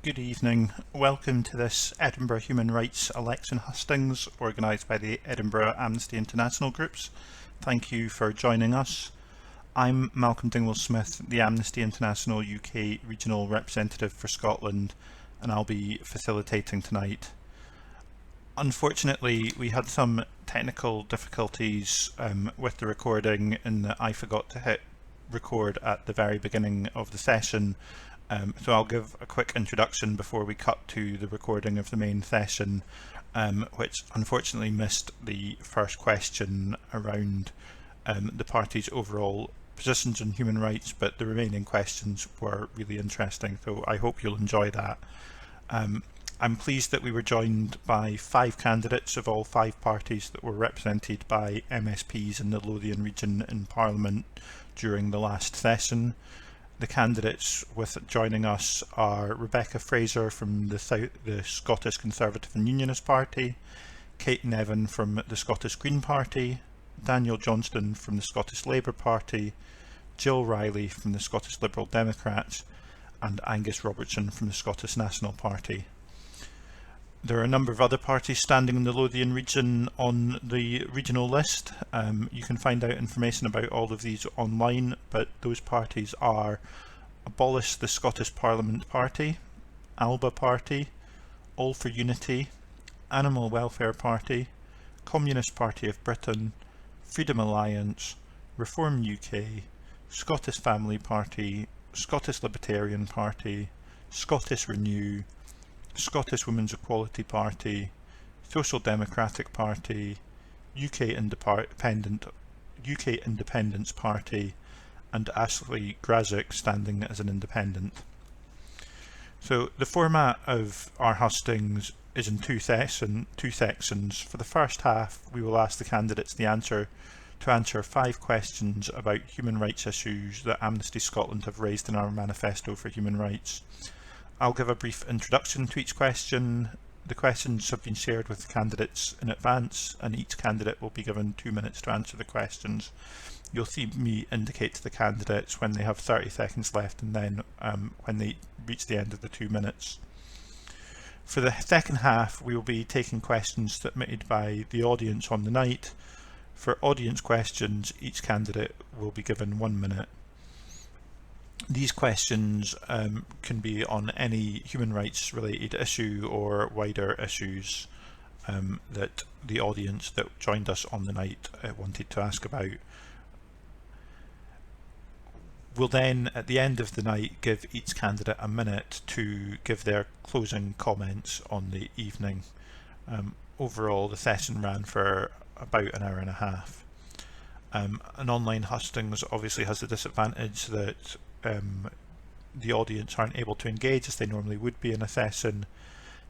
Good evening. Welcome to this Edinburgh Human Rights Election Hustings organised by the Edinburgh Amnesty International Groups. Thank you for joining us. I'm Malcolm Dingwall-Smith, the Amnesty International UK Regional Representative for Scotland, and I'll be facilitating tonight. Unfortunately, we had some technical difficulties with the recording in that I forgot to hit record at the very beginning of the session. So I'll give a quick introduction before we cut to the recording of the main session, which unfortunately missed the first question around the party's overall positions on human rights, but the remaining questions were really interesting, so I hope you'll enjoy that. I'm pleased that we were joined by 5 candidates of all 5 parties that were represented by MSPs in the Lothian region in Parliament during the last session. The candidates joining us are Rebecca Fraser from the Scottish Conservative and Unionist Party, Kate Neven from the Scottish Green Party, Daniel Johnston from the Scottish Labour Party, Jill Reilly from the Scottish Liberal Democrats, and Angus Robertson from the Scottish National Party. There are a number of other parties standing in the Lothian region on the regional list. You can find out information about all of these online, but those parties are Abolish the Scottish Parliament Party, ALBA Party, All for Unity, Animal Welfare Party, Communist Party of Britain, Freedom Alliance, Reform UK, Scottish Family Party, Scottish Libertarian Party, Scottish Renew, Scottish Women's Equality Party, Social Democratic Party, UK Independence Party, and Ashley Grazik standing as an independent. So the format of our hustings is in two sections. For the first half, we will ask the candidates to answer 5 questions about human rights issues that Amnesty Scotland have raised in our manifesto for human rights. I'll give a brief introduction to each question. The questions have been shared with the candidates in advance, and each candidate will be given 2 minutes to answer the questions. You'll see me indicate to the candidates when they have 30 seconds left, and then when they reach the end of the 2 minutes. For the second half, we will be taking questions submitted by the audience on the night. For audience questions, each candidate will be given 1 minute. These questions can be on any human rights related issue or wider issues that the audience that joined us on the night wanted to ask about. We'll then, at the end of the night, give each candidate a minute to give their closing comments on the evening. Overall, the session ran for about an hour and a half. An online hustings obviously has the disadvantage that the audience aren't able to engage as they normally would be in a session.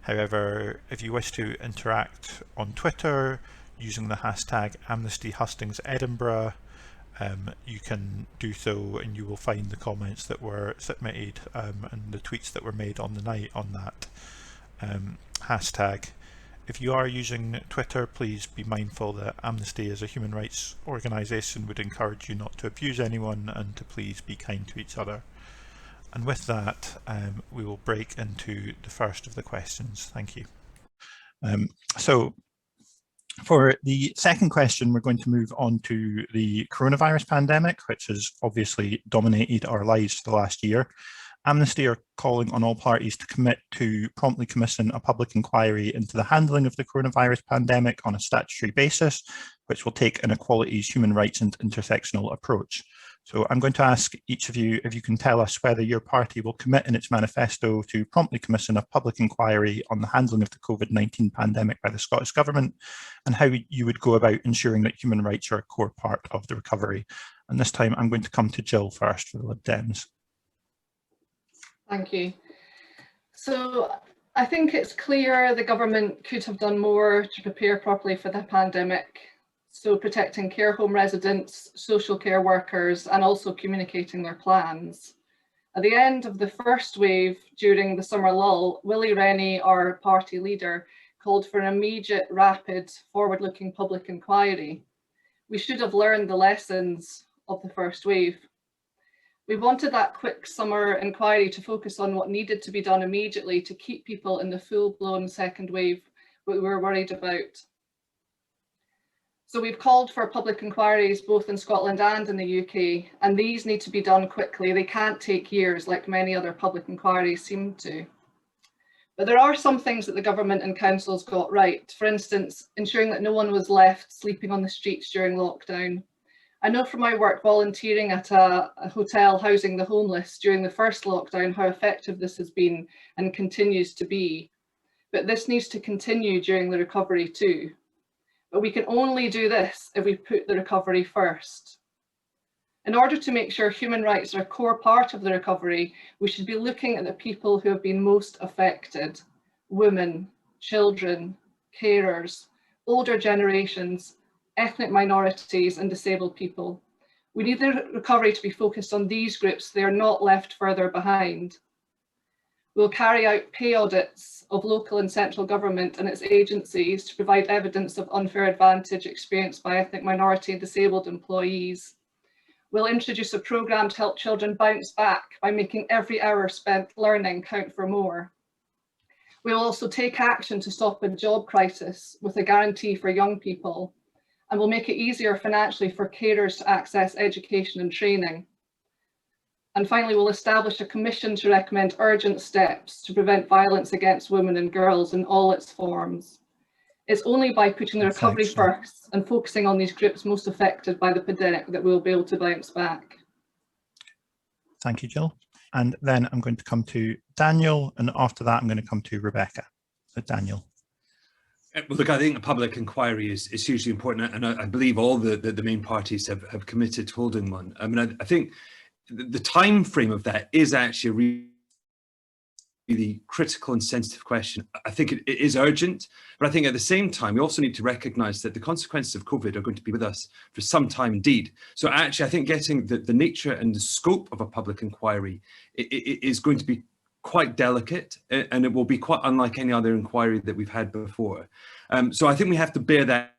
However, if you wish to interact on Twitter using the hashtag #AmnestyHustingsEdinburgh, you can do so, and you will find the comments that were submitted and the tweets that were made on the night on that hashtag. If you are using Twitter, please be mindful that Amnesty as a human rights organisation would encourage you not to abuse anyone and to please be kind to each other. And with that, we will break into the first of the questions. Thank you. So for the second question, we're going to move on to the coronavirus pandemic, which has obviously dominated our lives for the last year. Amnesty are calling on all parties to commit to promptly commission a public inquiry into the handling of the coronavirus pandemic on a statutory basis, which will take an equalities, human rights and intersectional approach. So I'm going to ask each of you if you can tell us whether your party will commit in its manifesto to promptly commission a public inquiry on the handling of the COVID-19 pandemic by the Scottish Government, and how you would go about ensuring that human rights are a core part of the recovery. And this time I'm going to come to Jill first for the Lib Dems. Thank you. So I think it's clear the government could have done more to prepare properly for the pandemic. So protecting care home residents, social care workers, and also communicating their plans. At the end of the first wave during the summer lull, Willie Rennie, our party leader, called for an immediate, rapid, forward-looking public inquiry. We should have learned the lessons of the first wave. We wanted that quick summer inquiry to focus on what needed to be done immediately to keep people in the full-blown second wave we were worried about. So we've called for public inquiries both in Scotland and in the UK, and these need to be done quickly. They can't take years like many other public inquiries seem to. But there are some things that the government and councils got right. For instance, ensuring that no one was left sleeping on the streets during lockdown. I know from my work volunteering at a hotel housing the homeless during the first lockdown how effective this has been and continues to be. But this needs to continue during the recovery too. But we can only do this if we put the recovery first. In order to make sure human rights are a core part of the recovery, we should be looking at the people who have been most affected: women, children, carers, older generations, ethnic minorities and disabled people. We need the recovery to be focused on these groups so they are not left further behind. We'll carry out pay audits of local and central government and its agencies to provide evidence of unfair advantage experienced by ethnic minority and disabled employees. We'll introduce a programme to help children bounce back by making every hour spent learning count for more. We'll also take action to stop a job crisis with a guarantee for young people, and we'll make it easier financially for carers to access education and training. And finally, we'll establish a commission to recommend urgent steps to prevent violence against women and girls in all its forms. It's only by putting the recovery first and focusing on these groups most affected by the pandemic that we'll be able to bounce back. Thank you, Jill. And then I'm going to come to Daniel, and after that I'm going to come to Rebecca. So Daniel. Well, look, I think a public inquiry is hugely important, and I believe all the main parties have committed to holding one. I mean, I think the time frame of that is actually a really critical and sensitive question. I think it is urgent, but I think at the same time, we also need to recognise that the consequences of COVID are going to be with us for some time indeed. So actually, I think getting the nature and the scope of a public inquiry is going to be quite delicate, and it will be quite unlike any other inquiry that we've had before. So I think we have to bear that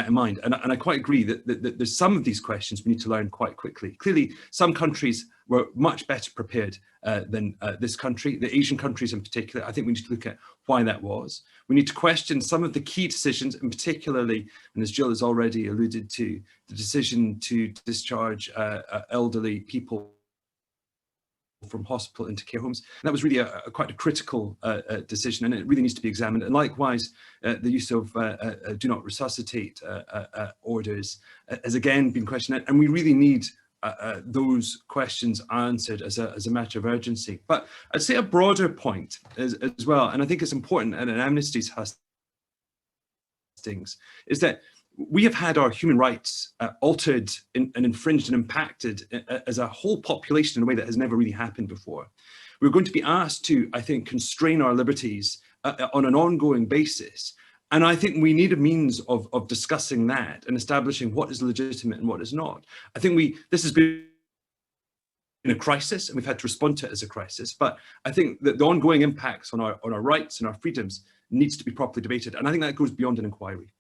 in mind, and I quite agree that there's some of these questions we need to learn quite quickly. Clearly, some countries were much better prepared than this country, the Asian countries in particular. I think we need to look at why that was. We need to question some of the key decisions, and particularly, and as Jill has already alluded to, the decision to discharge elderly people from hospital into care homes. And that was really quite a critical decision, and it really needs to be examined. And likewise, the use of do not resuscitate orders has again been questioned, and we really need those questions answered as a matter of urgency. But I'd say a broader point as well, and I think it's important at an Amnesty's Hustings, is that we have had our human rights altered and infringed and impacted as a whole population in a way that has never really happened before. We're going to be asked to, I think, constrain our liberties on an ongoing basis. And I think we need a means of discussing that and establishing what is legitimate and what is not. I think this has been a crisis, and we've had to respond to it as a crisis. But I think that the ongoing impacts on our rights and our freedoms needs to be properly debated. And I think that goes beyond an inquiry.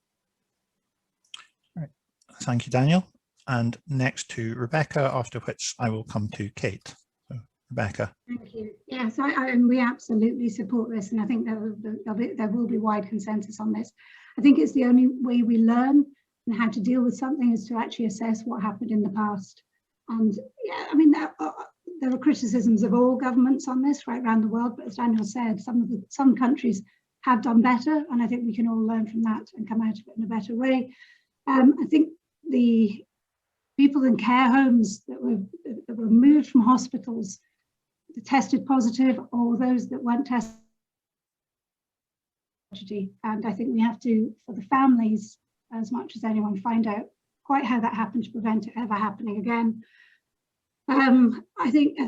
Thank you, Daniel. And next to Rebecca, after which I will come to Kate. So, Rebecca. Thank you. Yes, we absolutely support this, and I think there will be wide consensus on this. I think it's the only way we learn and how to deal with something is to actually assess what happened in the past. And yeah, I mean, there are criticisms of all governments on this right around the world, but as Daniel said, some countries have done better, and I think we can all learn from that and come out of it in a better way. I think the people in care homes that were moved from hospitals that tested positive, or those that weren't tested, and I think we have to, for the families, as much as anyone, find out quite how that happened to prevent it ever happening again. I think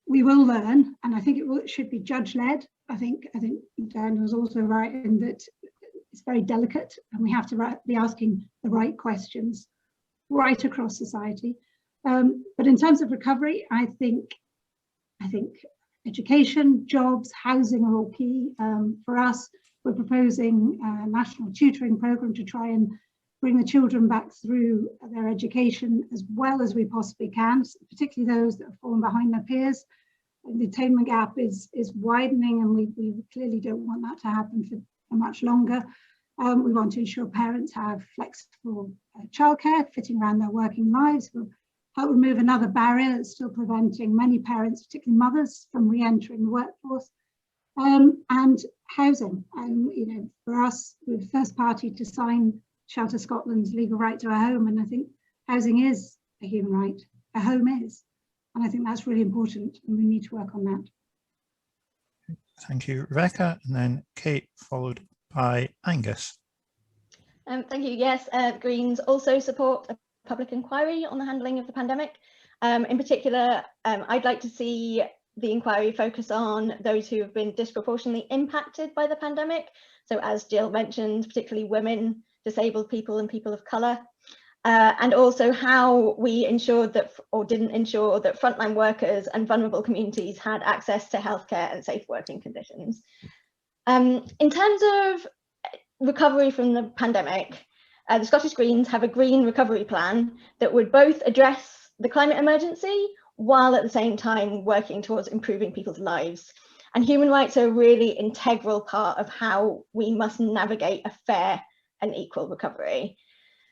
we will learn, and I think it should be judge-led. I think Dan was also right in that it's very delicate, and we have to be asking the right questions right across society. But in terms of recovery, I think education, jobs, housing are all key. For us, we're proposing a national tutoring program to try and bring the children back through their education as well as we possibly can, particularly those that have fallen behind their peers. The attainment gap is widening, and we clearly don't want that to happen for much longer. We want to ensure parents have flexible childcare fitting around their working lives. We'll help remove another barrier that's still preventing many parents, particularly mothers, from re-entering the workforce. And housing. For us, we're the first party to sign Shelter Scotland's legal right to a home, and I think housing is a human right. A home is, and I think that's really important, and we need to work on that. Thank you, Rebecca, and then Kate, followed by Angus. Thank you. Yes, Greens also support a public inquiry on the handling of the pandemic. In particular, I'd like to see the inquiry focus on those who have been disproportionately impacted by the pandemic. So as Jill mentioned, particularly women, disabled people and people of colour, and also how we ensured that, or didn't ensure that, frontline workers and vulnerable communities had access to healthcare and safe working conditions. In terms of recovery from the pandemic, the Scottish Greens have a green recovery plan that would both address the climate emergency while at the same time working towards improving people's lives. And human rights are a really integral part of how we must navigate a fair and equal recovery.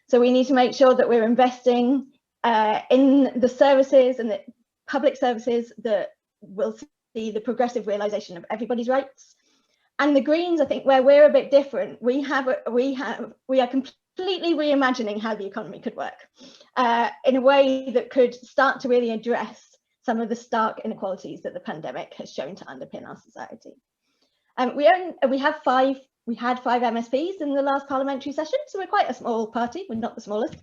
So we need to make sure that we're investing in the services and the public services that will see the progressive realisation of everybody's rights. And the Greens, I think, where we're a bit different, we are completely reimagining how the economy could work in a way that could start to really address some of the stark inequalities that the pandemic has shown to underpin our society. We had 5 MSPs in the last parliamentary session, so we're quite a small party, we're not the smallest.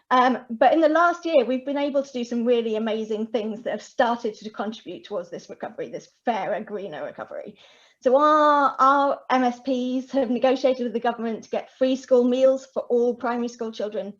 But in the last year, we've been able to do some really amazing things that have started to contribute towards this recovery, this fairer, greener recovery. So our MSPs have negotiated with the government to get free school meals for all primary school children.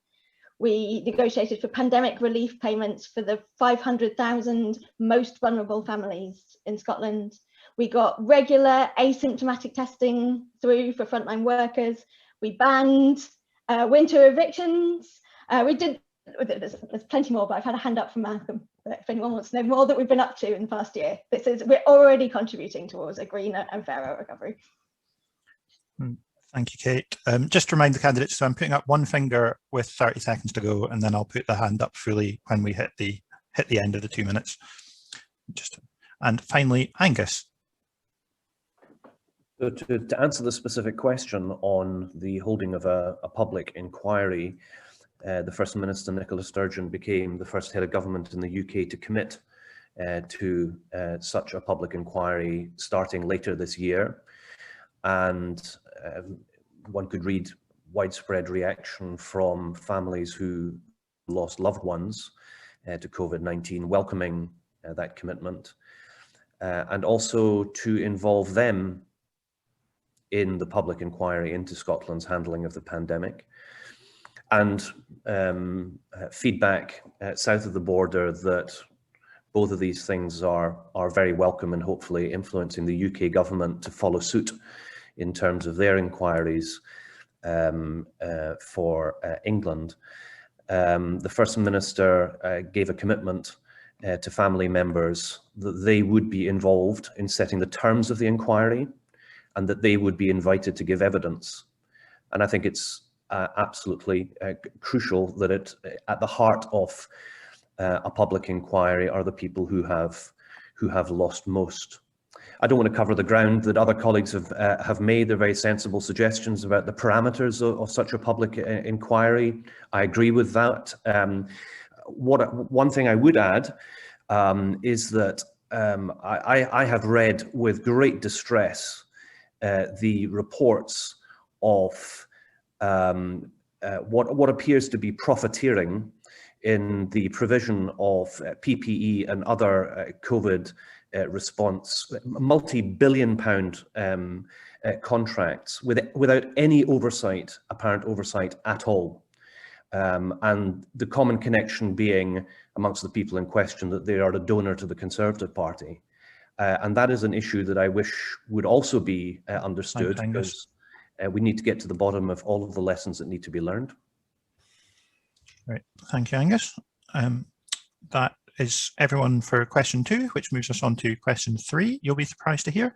We negotiated for pandemic relief payments for the 500,000 most vulnerable families in Scotland. We got regular asymptomatic testing through for frontline workers. We banned winter evictions. There's plenty more, but I've had a hand up from Malcolm. If anyone wants to know more that we've been up to in the past year, we're already contributing towards a greener and fairer recovery. Thank you, Kate. Just to remind the candidates, so I'm putting up one finger with 30 seconds to go, and then I'll put the hand up fully when we hit the end of the 2 minutes. And finally, Angus. So to answer the specific question on the holding of a public inquiry, the First Minister, Nicola Sturgeon, became the first head of government in the UK to commit to such a public inquiry starting later this year. And one could read widespread reaction from families who lost loved ones to COVID-19, welcoming that commitment, and also to involve them in the public inquiry into Scotland's handling of the pandemic. And feedback south of the border that both of these things are very welcome and hopefully influencing the UK government to follow suit in terms of their inquiries for England. The First Minister gave a commitment to family members that they would be involved in setting the terms of the inquiry and that they would be invited to give evidence. And I think it's absolutely crucial that at the heart of a public inquiry are the people who have lost most. I don't want to cover the ground that other colleagues have made. They're very sensible suggestions about the parameters of such a public inquiry. I agree with that. One thing I would add is that I have read with great distress the reports of what appears to be profiteering in the provision of PPE and other COVID response, multi-billion-pound contracts without any oversight, apparent oversight at all. And the common connection being amongst the people in question that they are a donor to the Conservative Party. And that is an issue that I wish would also be understood, because we need to get to the bottom of all of the lessons that need to be learned. Great, thank you, Angus. That is everyone for question 2, which moves us on to question 3. You'll be surprised to hear.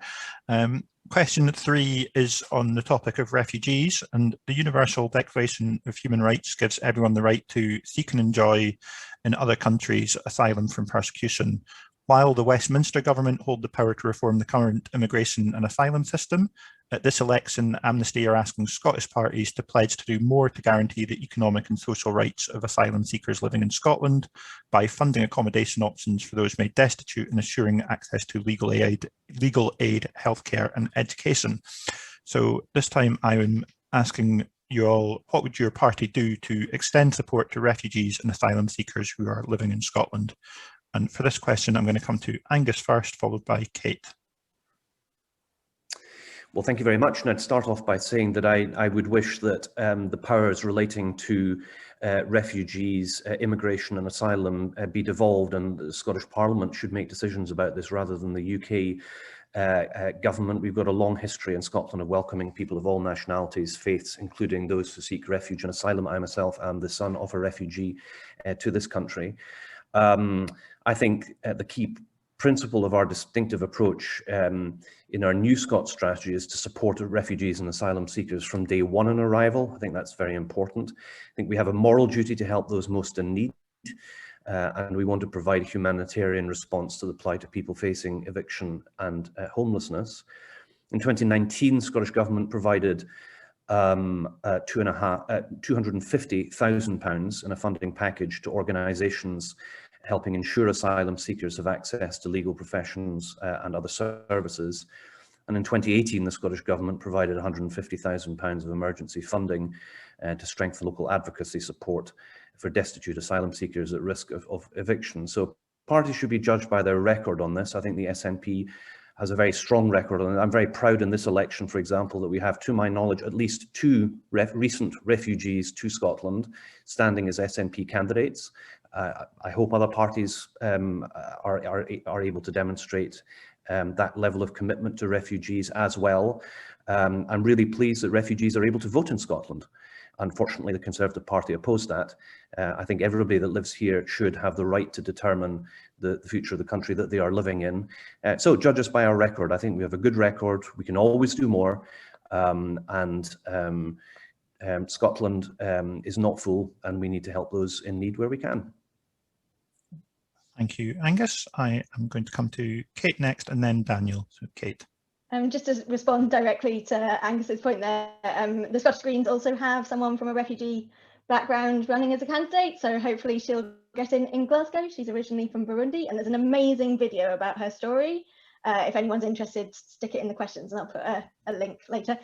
Question 3 is on the topic of refugees, and the Universal Declaration of Human Rights gives everyone the right to seek and enjoy in other countries asylum from persecution. While the Westminster government hold the power to reform the current immigration and asylum system, at this election, Amnesty are asking Scottish parties to pledge to do more to guarantee the economic and social rights of asylum seekers living in Scotland by funding accommodation options for those made destitute and assuring access to legal aid, healthcare and education. So this time I'm asking you all, what would your party do to extend support to refugees and asylum seekers who are living in Scotland? And for this question, I'm going to come to Angus first, followed by Kate. Well, thank you very much. And I'd start off by saying that I would wish that the powers relating to refugees, immigration and asylum be devolved, and the Scottish Parliament should make decisions about this rather than the UK government. We've got a long history in Scotland of welcoming people of all nationalities, faiths, including those who seek refuge and asylum. I myself am the son of a refugee to this country. I think the key principle of our distinctive approach in our New Scot strategy is to support refugees and asylum seekers from day one on arrival. I think that's very important. I think we have a moral duty to help those most in need, and we want to provide a humanitarian response to the plight of people facing eviction and homelessness. In 2019, the Scottish Government provided £250,000 in a funding package to organisations helping ensure asylum seekers have access to legal professions and other services. And in 2018, the Scottish Government provided £150,000 of emergency funding to strengthen local advocacy support for destitute asylum seekers at risk of eviction. So parties should be judged by their record on this. I think the SNP has a very strong record on it. I'm very proud in this election, for example, that we have, to my knowledge, at least 2 recent refugees to Scotland standing as SNP candidates. I hope other parties are able to demonstrate that level of commitment to refugees as well. I'm really pleased that refugees are able to vote in Scotland. Unfortunately, the Conservative Party opposed that. I think everybody that lives here should have the right to determine the future of the country that they are living in. So judge us by our record. I think we have a good record. We can always do more. Scotland is not full, and we need to help those in need where we can. Thank you, Angus. I am going to come to Kate next, and then Daniel. So Kate. Just to respond directly to Angus's point there, the Scottish Greens also have someone from a refugee background running as a candidate, so hopefully she'll get in Glasgow. She's originally from Burundi, and there's an amazing video about her story. If anyone's interested, stick it in the questions and I'll put a link later.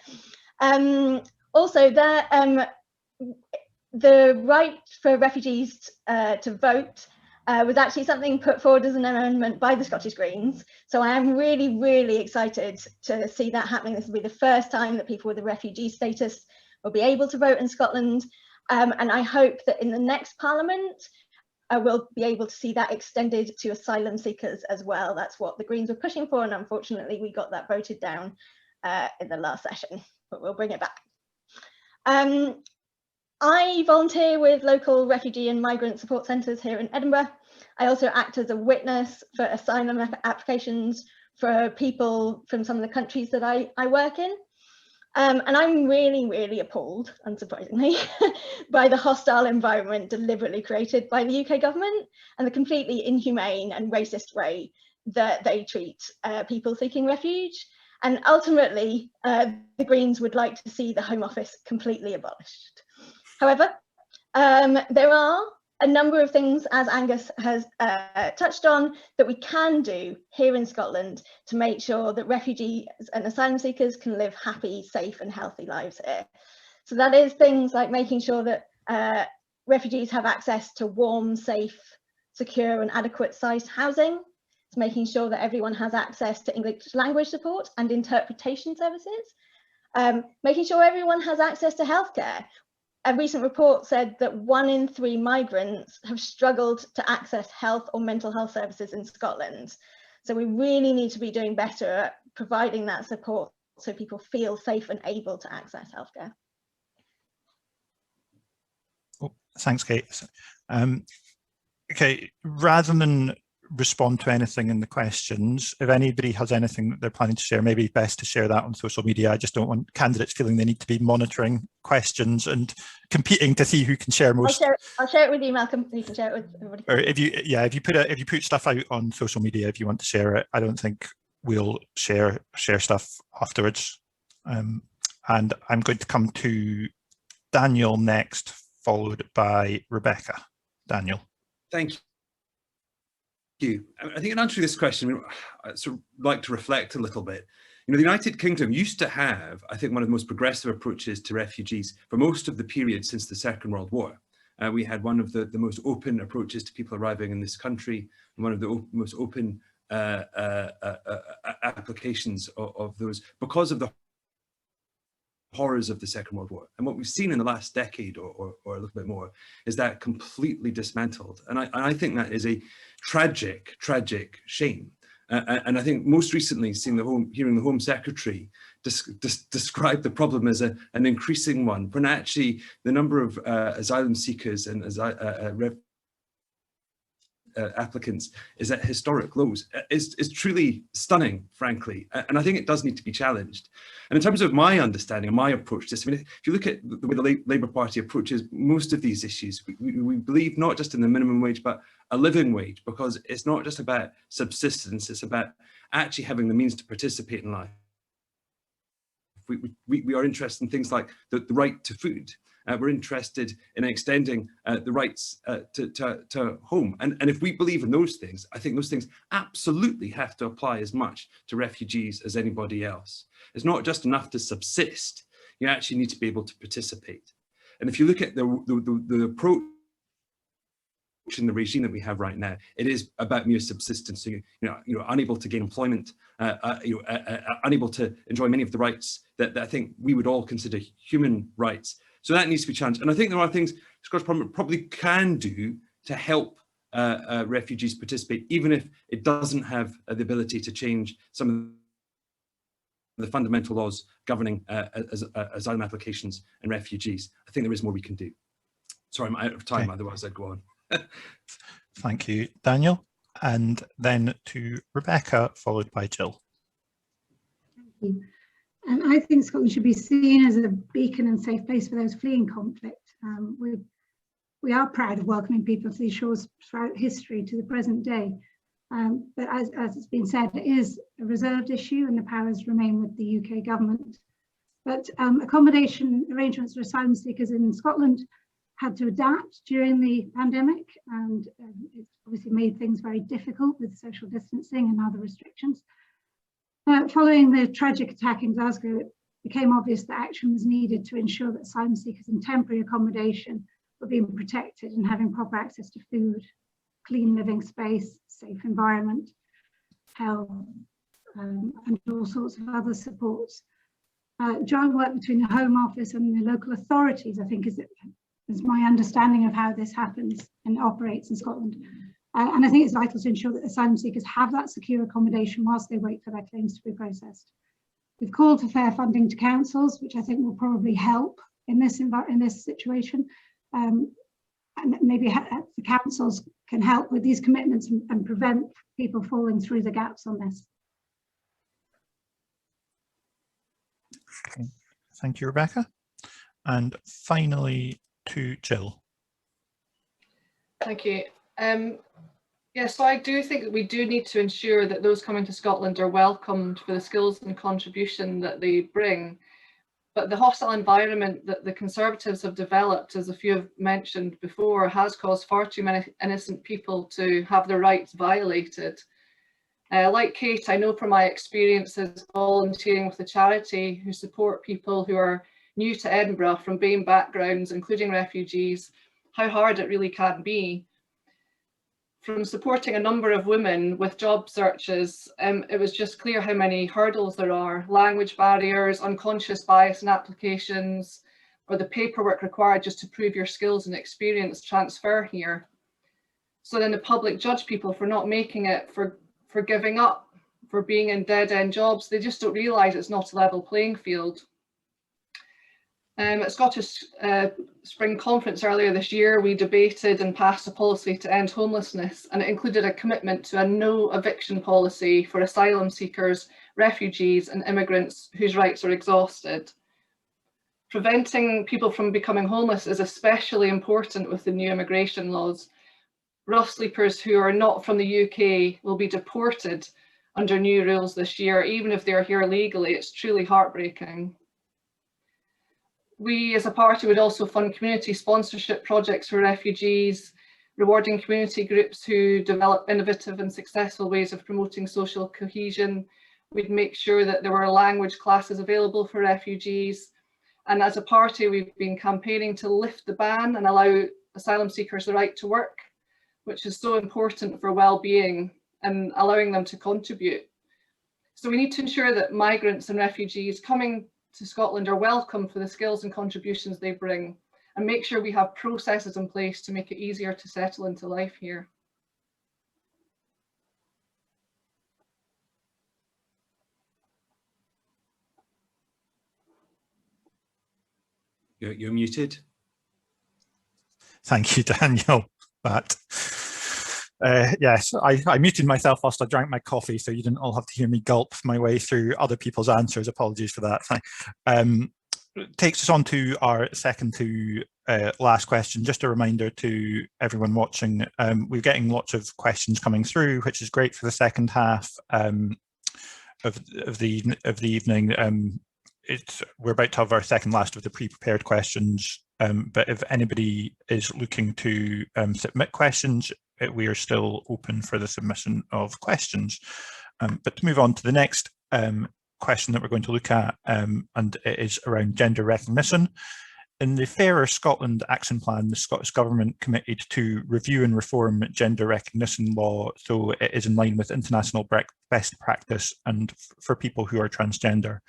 Also, the right for refugees to vote was actually something put forward as an amendment by the Scottish Greens. So I am really, really excited to see that happening. This will be the first time that people with a refugee status will be able to vote in Scotland. And I hope that in the next Parliament, we'll be able to see that extended to asylum seekers as well. That's what the Greens were pushing for, and unfortunately we got that voted down in the last session, but we'll bring it back. I volunteer with local refugee and migrant support centres here in Edinburgh. I also act as a witness for asylum applications for people from some of the countries that I work in. And I'm really, really appalled, unsurprisingly, by the hostile environment deliberately created by the UK government and the completely inhumane and racist way that they treat people seeking refuge. And ultimately, the Greens would like to see the Home Office completely abolished. However, there are a number of things, as Angus has touched on, that we can do here in Scotland to make sure that refugees and asylum seekers can live happy, safe and healthy lives here. So that is things like making sure that refugees have access to warm, safe, secure and adequate sized housing. It's making sure that everyone has access to English language support and interpretation services. Making sure everyone has access to healthcare. A recent report said that 1 in 3 migrants have struggled to access health or mental health services in Scotland. So we really need to be doing better at providing that support so people feel safe and able to access healthcare. Oh, Thanks, Kate. Okay, rather than respond to anything in the questions, if anybody has anything that they're planning to share, maybe best to share that on social media. I just don't want candidates feeling they need to be monitoring questions and competing to see who can share most. I'll share it with you, Malcolm. You can share it with everybody. Or if you put stuff out on social media, if you want to share it, I don't think we'll share stuff afterwards. And I'm going to come to Daniel next, followed by Rebecca. Daniel. Thank you. I think in answering this question, I'd sort of like to reflect a little bit. You know, the United Kingdom used to have, I think, one of the most progressive approaches to refugees for most of the period since the Second World War. We had one of the most open approaches to people arriving in this country, and one of the most open applications of those, because of the horrors of the Second World War. And what we've seen in the last decade or a little bit more is that completely dismantled. And I think that is a tragic, tragic shame. And I think most recently hearing the Home Secretary describe the problem as an increasing one, when actually the number of asylum seekers and applicants is at historic lows is truly stunning, frankly, and I think it does need to be challenged. And in terms of my understanding and my approach to this, I mean, if you look at the way the Labour Party approaches most of these issues, we believe not just in the minimum wage, but a living wage, because it's not just about subsistence, it's about actually having the means to participate in life. We are interested in things like the right to food. We're interested in extending the rights to home. And if we believe in those things, I think those things absolutely have to apply as much to refugees as anybody else. It's not just enough to subsist. You actually need to be able to participate. And if you look at the approach in the regime that we have right now, it is about mere subsistence. So you're unable to gain employment, unable to enjoy many of the rights that I think we would all consider human rights. So that needs to be challenged. And I think there are things Scottish Parliament probably can do to help refugees participate, even if it doesn't have the ability to change some of the fundamental laws governing asylum applications and refugees. I think there is more we can do. Sorry, I'm out of time, okay. Otherwise I'd go on. Thank you, Daniel. And then to Rebecca, followed by Jill. Thank you. I think Scotland should be seen as a beacon and safe place for those fleeing conflict. We are proud of welcoming people to these shores throughout history to the present day. But as it's been said, it is a reserved issue and the powers remain with the UK government. But accommodation arrangements for asylum seekers in Scotland had to adapt during the pandemic, and it's obviously made things very difficult with social distancing and other restrictions. Following the tragic attack in Glasgow, it became obvious that action was needed to ensure that asylum seekers in temporary accommodation were being protected and having proper access to food, clean living space, safe environment, health, and all sorts of other supports. Joint work between the Home Office and the local authorities, I think, is my understanding of how this happens and operates in Scotland. And I think it's vital to ensure that asylum seekers have that secure accommodation whilst they wait for their claims to be processed. We've called for fair funding to councils, which I think will probably help in this situation. And maybe the councils can help with these commitments and prevent people falling through the gaps on this. Okay. Thank you, Rebecca. And finally to Jill. Thank you. Yeah, so I do think that we do need to ensure that those coming to Scotland are welcomed for the skills and contribution that they bring. But the hostile environment that the Conservatives have developed, as a few have mentioned before, has caused far too many innocent people to have their rights violated. Like Kate, I know from my experiences volunteering with a charity who support people who are new to Edinburgh from BAME backgrounds, including refugees, how hard it really can be. From supporting a number of women with job searches, it was just clear how many hurdles there are: language barriers, unconscious bias in applications, or the paperwork required just to prove your skills and experience transfer here. So then the public judge people for not making it, for giving up, for being in dead-end jobs. They just don't realise it's not a level playing field. At Scottish Spring Conference earlier this year, we debated and passed a policy to end homelessness, and it included a commitment to a no eviction policy for asylum seekers, refugees and immigrants whose rights are exhausted. Preventing people from becoming homeless is especially important with the new immigration laws. Rough sleepers who are not from the UK will be deported under new rules this year, even if they're here legally. It's truly heartbreaking. We as a party would also fund community sponsorship projects for refugees, rewarding community groups who develop innovative and successful ways of promoting social cohesion. We'd make sure that there were language classes available for refugees. And as a party, we've been campaigning to lift the ban and allow asylum seekers the right to work, which is so important for well-being and allowing them to contribute. So we need to ensure that migrants and refugees coming to Scotland are welcome for the skills and contributions they bring, and make sure we have processes in place to make it easier to settle into life here. You're muted. Thank you, Daniel. But yes, I muted myself whilst I drank my coffee, so you didn't all have to hear me gulp my way through other people's answers. Apologies for that. Takes us on to our second to last question. Just a reminder to everyone watching, we're getting lots of questions coming through, which is great for the second half of the evening. We're about to have our second last of the pre-prepared questions, but if anybody is looking to submit questions, we are still open for the submission of questions. But to move on to the next question that we're going to look at, and it is around gender recognition. In the Fairer Scotland Action Plan, the Scottish Government committed to review and reform gender recognition law so it is in line with international best practice and for people who are transgender.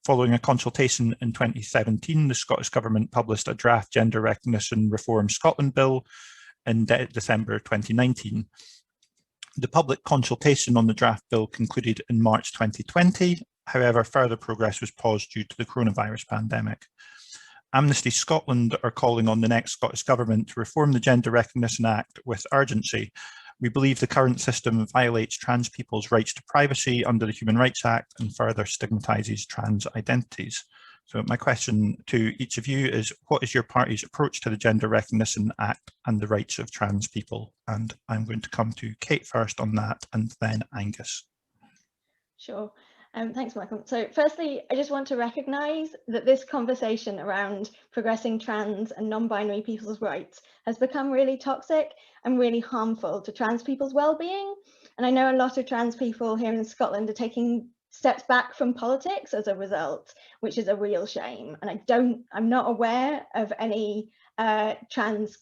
Following a consultation in 2017, the Scottish Government published a draft Gender Recognition Reform Scotland Bill in December 2019. The public consultation on the draft bill concluded in March 2020. However, further progress was paused due to the coronavirus pandemic. Amnesty Scotland are calling on the next Scottish Government to reform the Gender Recognition Act with urgency. We believe the current system violates trans people's rights to privacy under the Human Rights Act and further stigmatises trans identities. So my question to each of you is, what is your party's approach to the Gender Recognition Act and the rights of trans people? And I'm going to come to Kate first on that, and then Angus. Sure. Thanks, Michael. So firstly, I just want to recognise that this conversation around progressing trans and non-binary people's rights has become really toxic and really harmful to trans people's well-being. And I know a lot of trans people here in Scotland are taking steps back from politics as a result, which is a real shame. And I'm not aware of any trans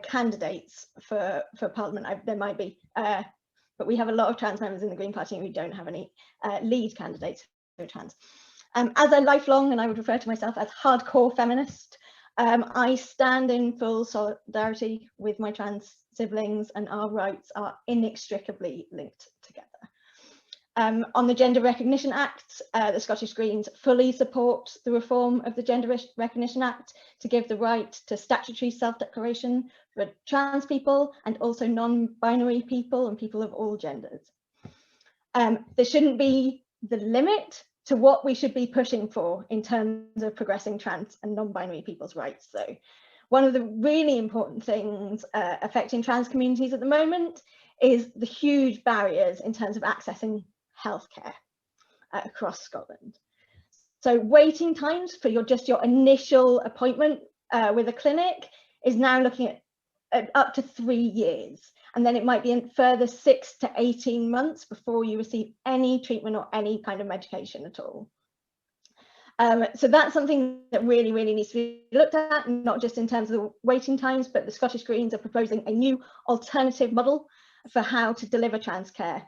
candidates for Parliament. There might be, but we have a lot of trans members in the Green Party and we don't have any lead candidates who are trans. As a lifelong, and I would refer to myself as hardcore feminist, I stand in full solidarity with my trans siblings, and our rights are inextricably linked together. On the Gender Recognition Act, the Scottish Greens fully support the reform of the Gender Recognition Act to give the right to statutory self-declaration for trans people and also non-binary people and people of all genders. There shouldn't be the limit to what we should be pushing for in terms of progressing trans and non-binary people's rights. So one of the really important things affecting trans communities at the moment is the huge barriers in terms of accessing healthcare across Scotland. So waiting times for your initial appointment with a clinic is now looking at up to 3 years. And then it might be a further 6 to 18 months before you receive any treatment or any kind of medication at all. So that's something that really, really needs to be looked at, not just in terms of the waiting times, but the Scottish Greens are proposing a new alternative model for how to deliver trans care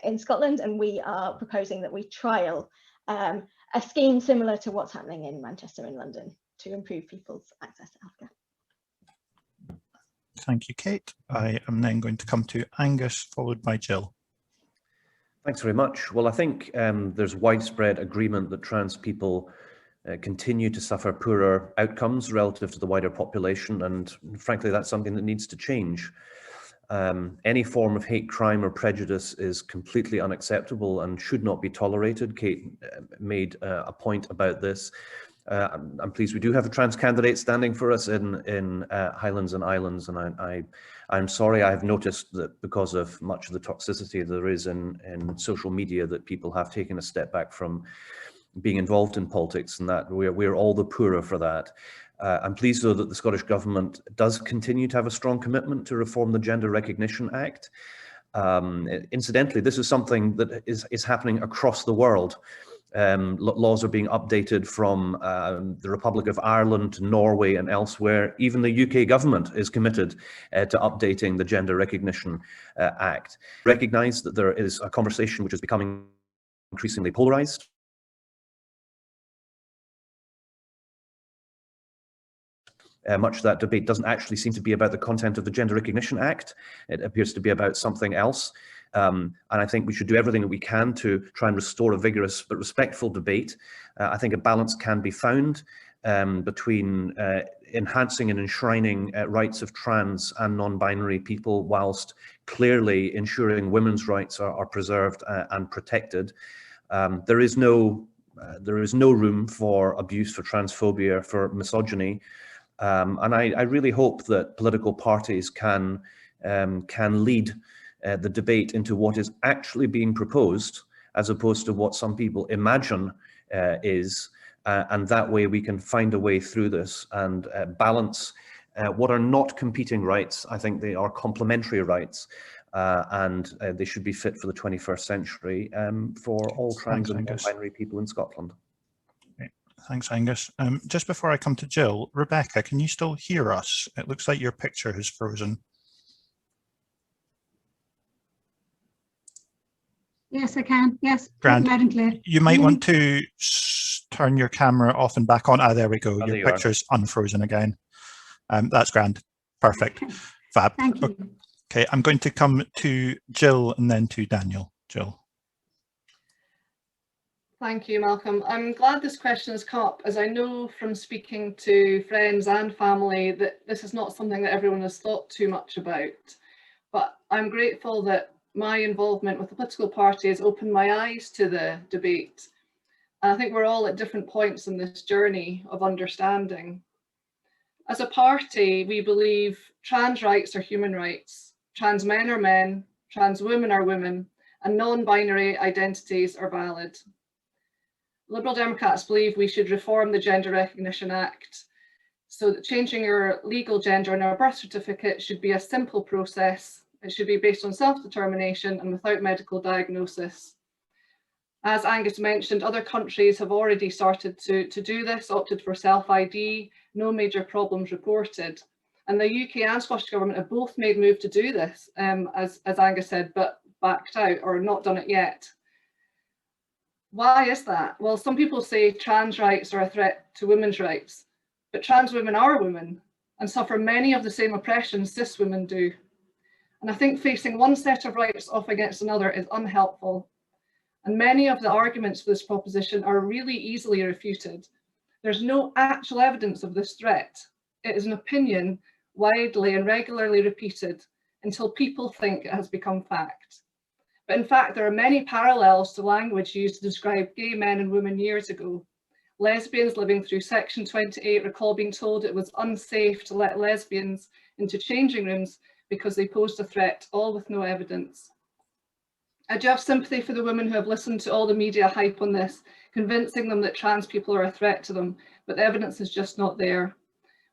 in Scotland, and we are proposing that we trial a scheme similar to what's happening in Manchester and London to improve people's access to healthcare. Thank you, Kate. I am then going to come to Angus, followed by Jill. Thanks very much. Well, I think there's widespread agreement that trans people continue to suffer poorer outcomes relative to the wider population, and frankly, that's something that needs to change. Any form of hate crime or prejudice is completely unacceptable and should not be tolerated. Kate made a point about this. I'm pleased we do have a trans candidate standing for us in Highlands and Islands, and I'm sorry, I have noticed that because of much of the toxicity there is in social media, that people have taken a step back from being involved in politics, and that we're all the poorer for that. I'm pleased, though, that the Scottish Government does continue to have a strong commitment to reform the Gender Recognition Act. Incidentally, this is something that is happening across the world. Laws are being updated from the Republic of Ireland to Norway and elsewhere. Even the UK government is committed to updating the Gender Recognition Act. Recognise that there is a conversation which is becoming increasingly polarised. Much of that debate doesn't actually seem to be about the content of the Gender Recognition Act. It appears to be about something else. And I think we should do everything that we can to try and restore a vigorous but respectful debate. I think a balance can be found between enhancing and enshrining rights of trans and non-binary people, whilst clearly ensuring women's rights are preserved and protected. There is no room for abuse, for transphobia, for misogyny. And I really hope that political parties can lead the debate into what is actually being proposed, as opposed to what some people imagine is, and that way we can find a way through this and balance what are not competing rights. I think they are complementary rights, and they should be fit for the 21st century for all trans and non-binary people in Scotland. Thanks, Angus. Just before I come to Jill, Rebecca, can you still hear us? It looks like your picture has frozen. Yes, I can. Yes, Grand. loud and clear. You might want to turn your camera off and back on. Ah, there we go. Oh, your picture's unfrozen again. That's grand. Perfect. Okay. Fab. Thank you. Okay, I'm going to come to Jill and then to Daniel. Jill. Thank you, Malcolm. I'm glad this question has come up, as I know from speaking to friends and family that this is not something that everyone has thought too much about. But I'm grateful that my involvement with the political party has opened my eyes to the debate. And I think we're all at different points in this journey of understanding. As a party, we believe trans rights are human rights, trans men are men, trans women are women, and non-binary identities are valid. Liberal Democrats believe we should reform the Gender Recognition Act so that changing your legal gender in our birth certificate should be a simple process. It should be based on self-determination and without medical diagnosis. As Angus mentioned, other countries have already started to do this, opted for self-ID, no major problems reported. And the UK and Scottish Government have both made moves to do this, as Angus said, but backed out or not done it yet. Why is that? Well, some people say trans rights are a threat to women's rights, but trans women are women and suffer many of the same oppressions cis women do. And I think facing one set of rights off against another is unhelpful. And many of the arguments for this proposition are really easily refuted. There's no actual evidence of this threat. It is an opinion widely and regularly repeated until people think it has become fact. But in fact, there are many parallels to language used to describe gay men and women years ago. Lesbians living through Section 28 recall being told it was unsafe to let lesbians into changing rooms because they posed a threat, all with no evidence. I do have sympathy for the women who have listened to all the media hype on this, convincing them that trans people are a threat to them, but the evidence is just not there.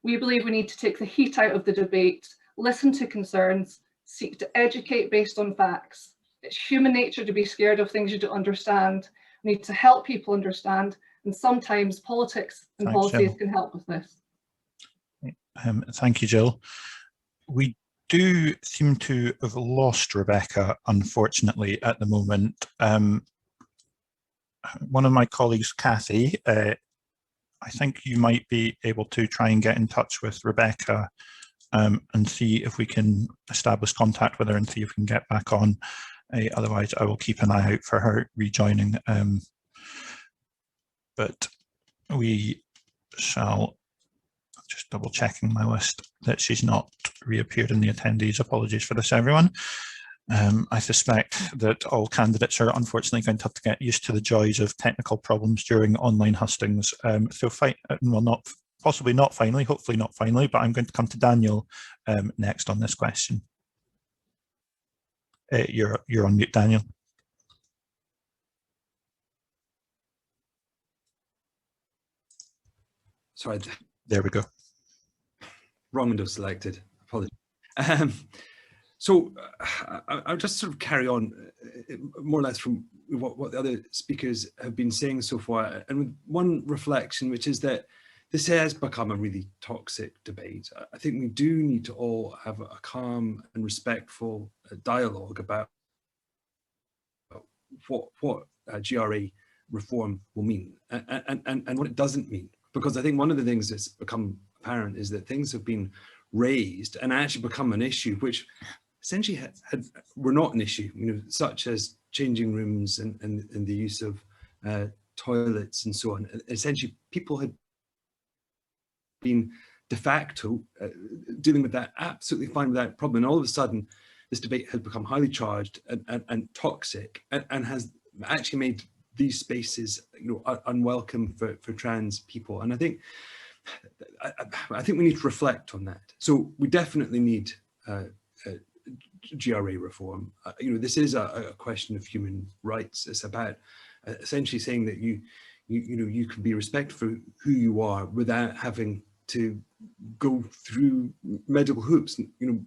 We believe we need to take the heat out of the debate, listen to concerns, seek to educate based on facts. It's human nature to be scared of things you don't understand. We need to help people understand, and sometimes politics and policies can help with this. Thank you, Jill. We do seem to have lost Rebecca, unfortunately, at the moment. One of my colleagues, Kathy, I think you might be able to try and get in touch with Rebecca and see if we can establish contact with her and see if we can get back on. Otherwise, I will keep an eye out for her rejoining. But we shall, just double checking my list that she's not reappeared in the attendees. Apologies for this, everyone. I suspect that all candidates are unfortunately going to have to get used to the joys of technical problems during online hustings. Well, possibly not finally, hopefully not finally, but I'm going to come to Daniel next on this question. You're on mute, Daniel. Sorry. There we go. Wrong window selected. Apologies. So I'll just sort of carry on more or less from what the other speakers have been saying so far, and with one reflection, which is that this has become a really toxic debate. I think we do need to all have a calm and respectful dialogue about what GRA reform will mean and what it doesn't mean. Because I think one of the things that's become apparent is that things have been raised and actually become an issue, which essentially were not an issue, such as changing rooms and the use of toilets and so on. Essentially, people had been de facto dealing with that absolutely fine without problem. And all of a sudden, this debate has become highly charged and toxic and has actually made these spaces unwelcome for trans people. And I think we need to reflect on that. So we definitely need GRA reform. This is a question of human rights. It's about essentially saying that you can be respected for who you are without having to go through medical hoops. And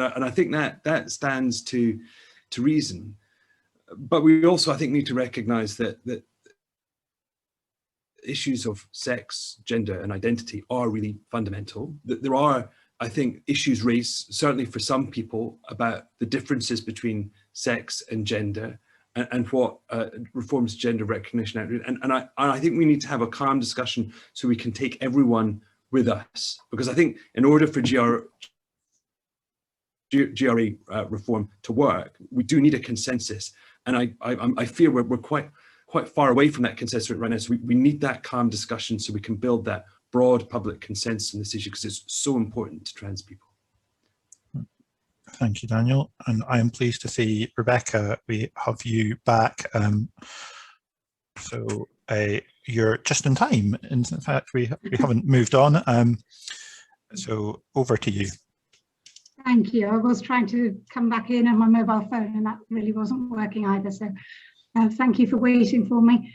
I think that stands to reason. But we also, I think, need to recognise that issues of sex, gender, and identity are really fundamental. That there are, I think, issues raised, certainly for some people, about the differences between sex and gender and what reforms gender recognition. And I think we need to have a calm discussion so we can take everyone with us. Because I think in order for GRA reform to work, we do need a consensus. And I fear we're quite far away from that consensus right now. So we need that calm discussion so we can build that broad public consensus on this issue, because it's so important to trans people. Thank you, Daniel. And I am pleased to see, Rebecca, we have you back. So you're just in time. In fact, we haven't moved on. So over to you. Thank you. I was trying to come back in on my mobile phone and that really wasn't working either. So thank you for waiting for me.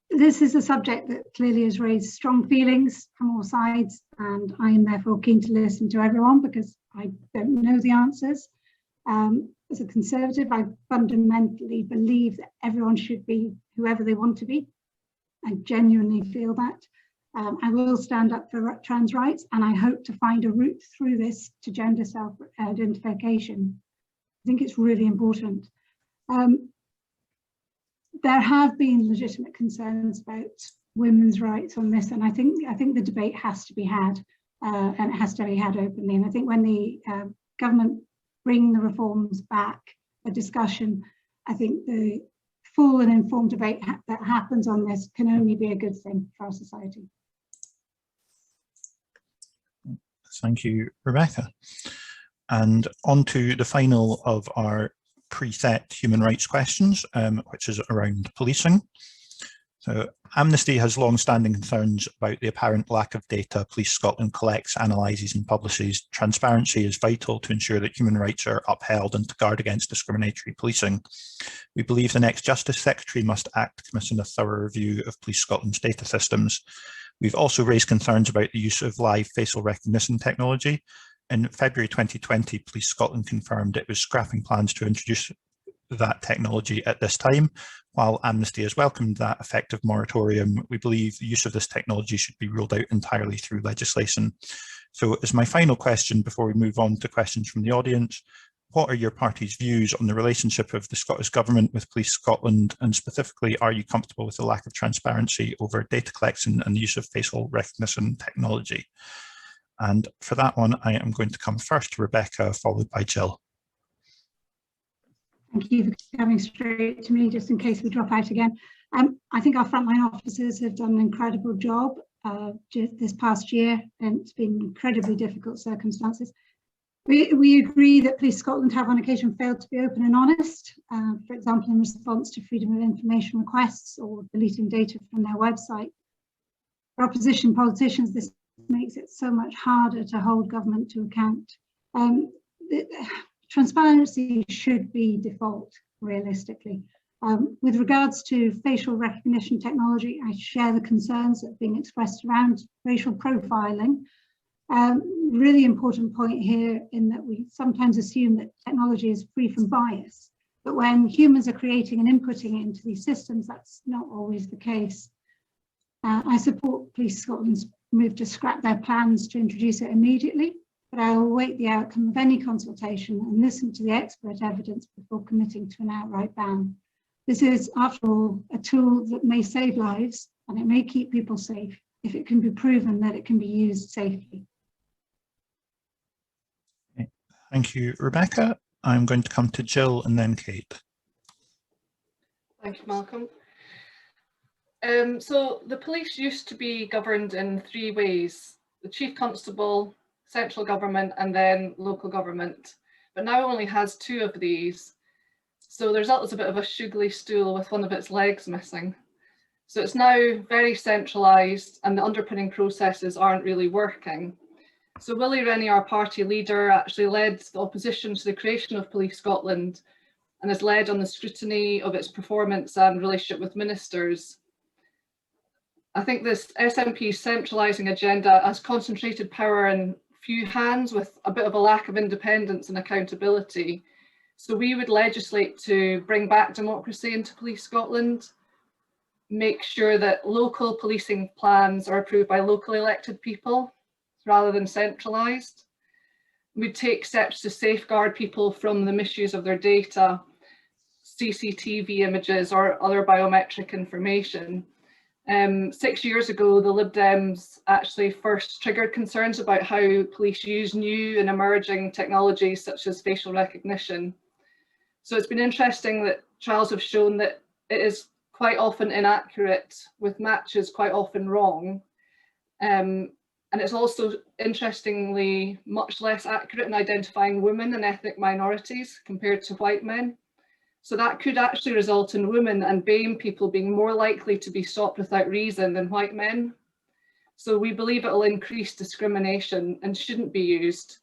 This is a subject that clearly has raised strong feelings from all sides, and I am therefore keen to listen to everyone because I don't know the answers. As a Conservative, I fundamentally believe that everyone should be whoever they want to be. I genuinely feel that. I will stand up for trans rights, and I hope to find a route through this to gender self-identification. I think it's really important. There have been legitimate concerns about women's rights on this, and I think the debate has to be had, and it has to be had openly. And I think when the government bring the reforms back for discussion, I think the full and informed debate that happens on this can only be a good thing for our society. Thank you, Rebecca. And on to the final of our preset human rights questions, which is around policing. So Amnesty has long-standing concerns about the apparent lack of data Police Scotland collects, analyses and publishes. Transparency is vital to ensure that human rights are upheld and to guard against discriminatory policing. We believe the next Justice Secretary must act to commission a thorough review of Police Scotland's data systems. We've also raised concerns about the use of live facial recognition technology. In February 2020, Police Scotland confirmed it was scrapping plans to introduce that technology at this time. While Amnesty has welcomed that effective moratorium, we believe the use of this technology should be ruled out entirely through legislation. So as my final question before we move on to questions from the audience, what are your party's views on the relationship of the Scottish Government with Police Scotland, and specifically, are you comfortable with the lack of transparency over data collection and the use of facial recognition technology? And for that one, I am going to come first to Rebecca, followed by Jill. Thank you for coming straight to me, just in case we drop out again. I think our frontline officers have done an incredible job this past year, and it's been incredibly difficult circumstances. We agree that Police Scotland have on occasion failed to be open and honest, for example, in response to freedom of information requests or deleting data from their website. For opposition politicians, this makes it so much harder to hold government to account. Transparency should be default, realistically. With regards to facial recognition technology, I share the concerns that are being expressed around racial profiling. Really important point here in that we sometimes assume that technology is free from bias, but when humans are creating and inputting it into these systems, that's not always the case. I support Police Scotland's move to scrap their plans to introduce it immediately, but I will await the outcome of any consultation and listen to the expert evidence before committing to an outright ban. This is, after all, a tool that may save lives and it may keep people safe if it can be proven that it can be used safely. Okay. Thank you, Rebecca. I'm going to come to Jill and then Kate. Thank you, Malcolm. So the police used to be governed in 3 ways: the Chief Constable, central government, and then local government. But now only has 2 of these. So the result is a bit of a sugary stool with one of its legs missing. So it's now very centralised and the underpinning processes aren't really working. So Willie Rennie, our party leader, actually led the opposition to the creation of Police Scotland and has led on the scrutiny of its performance and relationship with ministers. I think this SNP centralising agenda has concentrated power in few hands with a bit of a lack of independence and accountability. So we would legislate to bring back democracy into Police Scotland, make sure that local policing plans are approved by locally elected people rather than centralised. We'd take steps to safeguard people from the misuse of their data, CCTV images or other biometric information. 6 years ago, the Lib Dems actually first triggered concerns about how police use new and emerging technologies such as facial recognition. So it's been interesting that trials have shown that it is quite often inaccurate, with matches quite often wrong. And it's also interestingly much less accurate in identifying women and ethnic minorities compared to white men. So that could actually result in women and BAME people being more likely to be stopped without reason than white men. So we believe it will increase discrimination and shouldn't be used.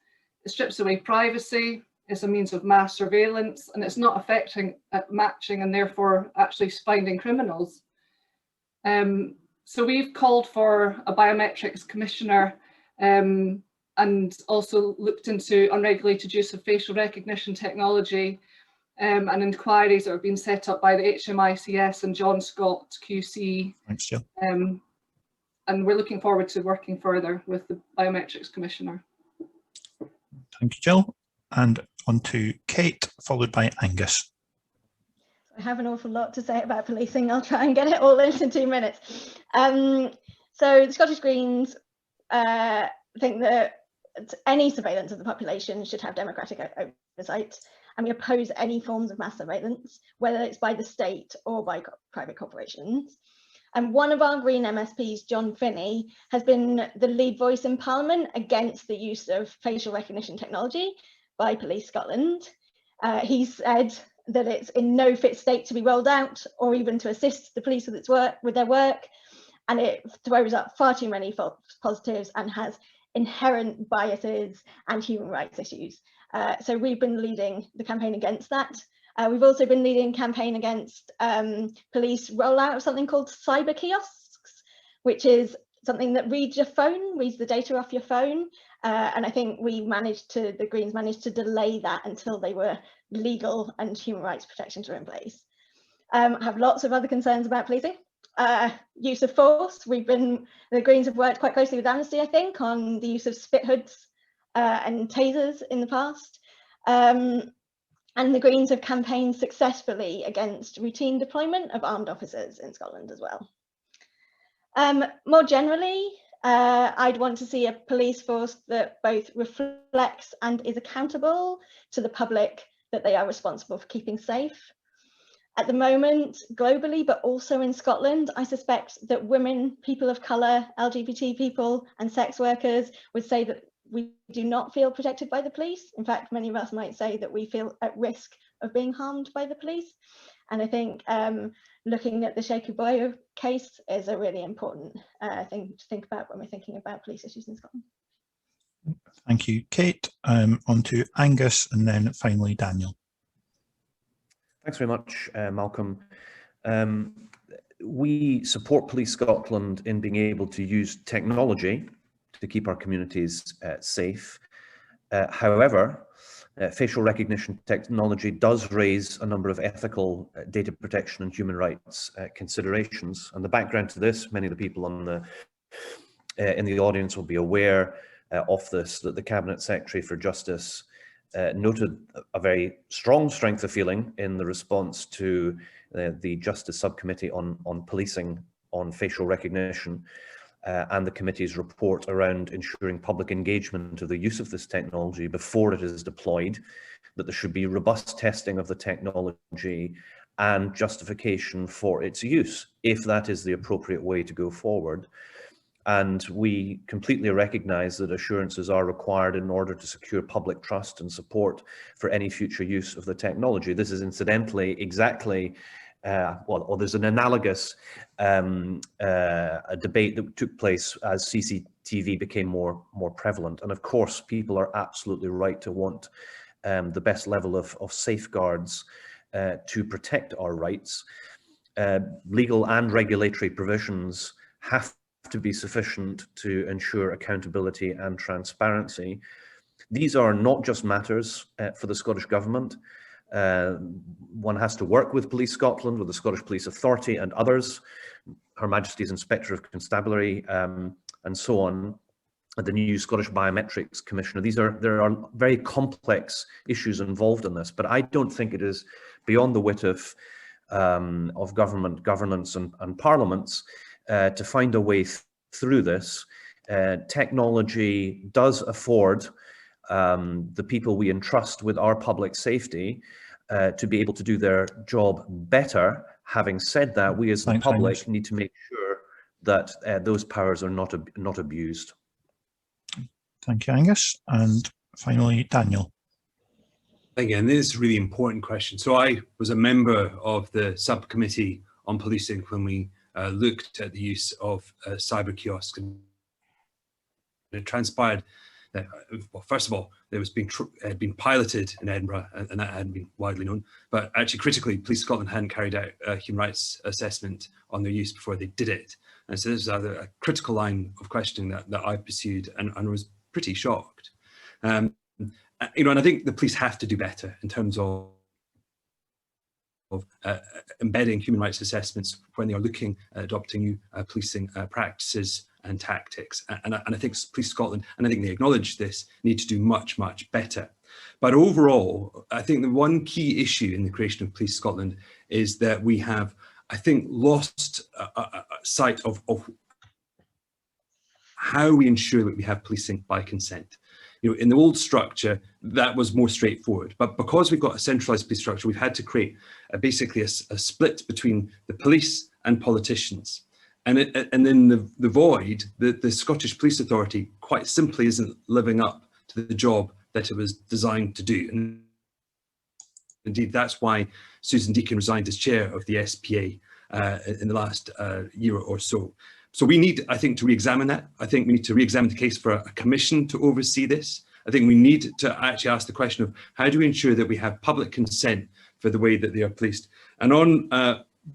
It strips away privacy, it's a means of mass surveillance, and it's not affecting matching and therefore actually finding criminals. So we've called for a biometrics commissioner and also looked into unregulated use of facial recognition technology and inquiries that have been set up by the HMICS and John Scott QC. Thanks, Jill. And we're looking forward to working further with the Biometrics Commissioner. Thank you, Jill. And on to Kate, followed by Angus. I have an awful lot to say about policing. I'll try and get it all into 2 minutes. So the Scottish Greens think that any surveillance of the population should have democratic oversight, and we oppose any forms of mass surveillance, whether it's by the state or by private corporations. And one of our Green MSPs, John Finney, has been the lead voice in Parliament against the use of facial recognition technology by Police Scotland. He said that it's in no fit state to be rolled out or even to assist the police with their work, and it throws up far too many false positives and has inherent biases and human rights issues. So we've been leading the campaign against that. We've also been leading a campaign against police rollout of something called cyber kiosks, which is something that reads your phone, reads the data off your phone. And I think the Greens managed to delay that until they were legal and human rights protections were in place. I have lots of other concerns about policing. Use of force. The Greens have worked quite closely with Amnesty, I think, on the use of spit hoods and tasers in the past. And the Greens have campaigned successfully against routine deployment of armed officers in Scotland as well. More generally, I'd want to see a police force that both reflects and is accountable to the public that they are responsible for keeping safe. At the moment, globally, but also in Scotland, I suspect that women, people of colour, LGBT people and sex workers would say that we do not feel protected by the police. In fact, many of us might say that we feel at risk of being harmed by the police. And I think looking at the Shaky Boyo case is a really important thing to think about when we're thinking about police issues in Scotland. Thank you, Kate. On to Angus and then finally Daniel. Thanks very much, Malcolm. We support Police Scotland in being able to use technology to keep our communities safe. However, facial recognition technology does raise a number of ethical, data protection and human rights considerations. And the background to this, many of the people on in the audience will be aware of this, that the Cabinet Secretary for Justice noted a very strong strength of feeling in the response to the Justice Subcommittee on Policing on facial recognition and the committee's report around ensuring public engagement of the use of this technology before it is deployed, that there should be robust testing of the technology and justification for its use, if that is the appropriate way to go forward. And we completely recognise that assurances are required in order to secure public trust and support for any future use of the technology. This is incidentally exactly, well, there's an analogous a debate that took place as CCTV became more prevalent. And of course, people are absolutely right to want the best level of safeguards to protect our rights. Legal and regulatory provisions have to be sufficient to ensure accountability and transparency. These are not just matters for the Scottish Government. One has to work with Police Scotland, with the Scottish Police Authority and others, Her Majesty's Inspector of Constabulary, and so on, the new Scottish Biometrics Commissioner. There are very complex issues involved in this, but I don't think it is beyond the wit of government governance and parliaments to find a way through this. Technology does afford the people we entrust with our public safety to be able to do their job better. Having said that, we as the public need to make sure that those powers are not abused. Thank you, Angus. And finally, Daniel. Again, this is a really important question. So I was a member of the subcommittee on policing when we looked at the use of cyber kiosks. And it transpired that, well, first of all, it had been piloted in Edinburgh, and that hadn't been widely known. But actually, critically, Police Scotland hadn't carried out a human rights assessment on their use before they did it. And so this is a critical line of questioning that I pursued, and was pretty shocked. And I think the police have to do better in terms of embedding human rights assessments when they are looking at adopting new policing practices and tactics. And I think Police Scotland, and I think they acknowledge this, need to do much, much better. But overall, I think the one key issue in the creation of Police Scotland is that we have, I think, lost sight of how we ensure that we have policing by consent. In the old structure, that was more straightforward. But because we've got a centralised police structure, we've had to create basically a split between the police and politicians. And then the void, the Scottish Police Authority quite simply isn't living up to the job that it was designed to do. And indeed, that's why Susan Deakin resigned as chair of the SPA in the last year or so. So we need, I think, to re-examine that. I think we need to re-examine the case for a commission to oversee this. I think we need to actually ask the question of how do we ensure that we have public consent for the way that they are policed. And on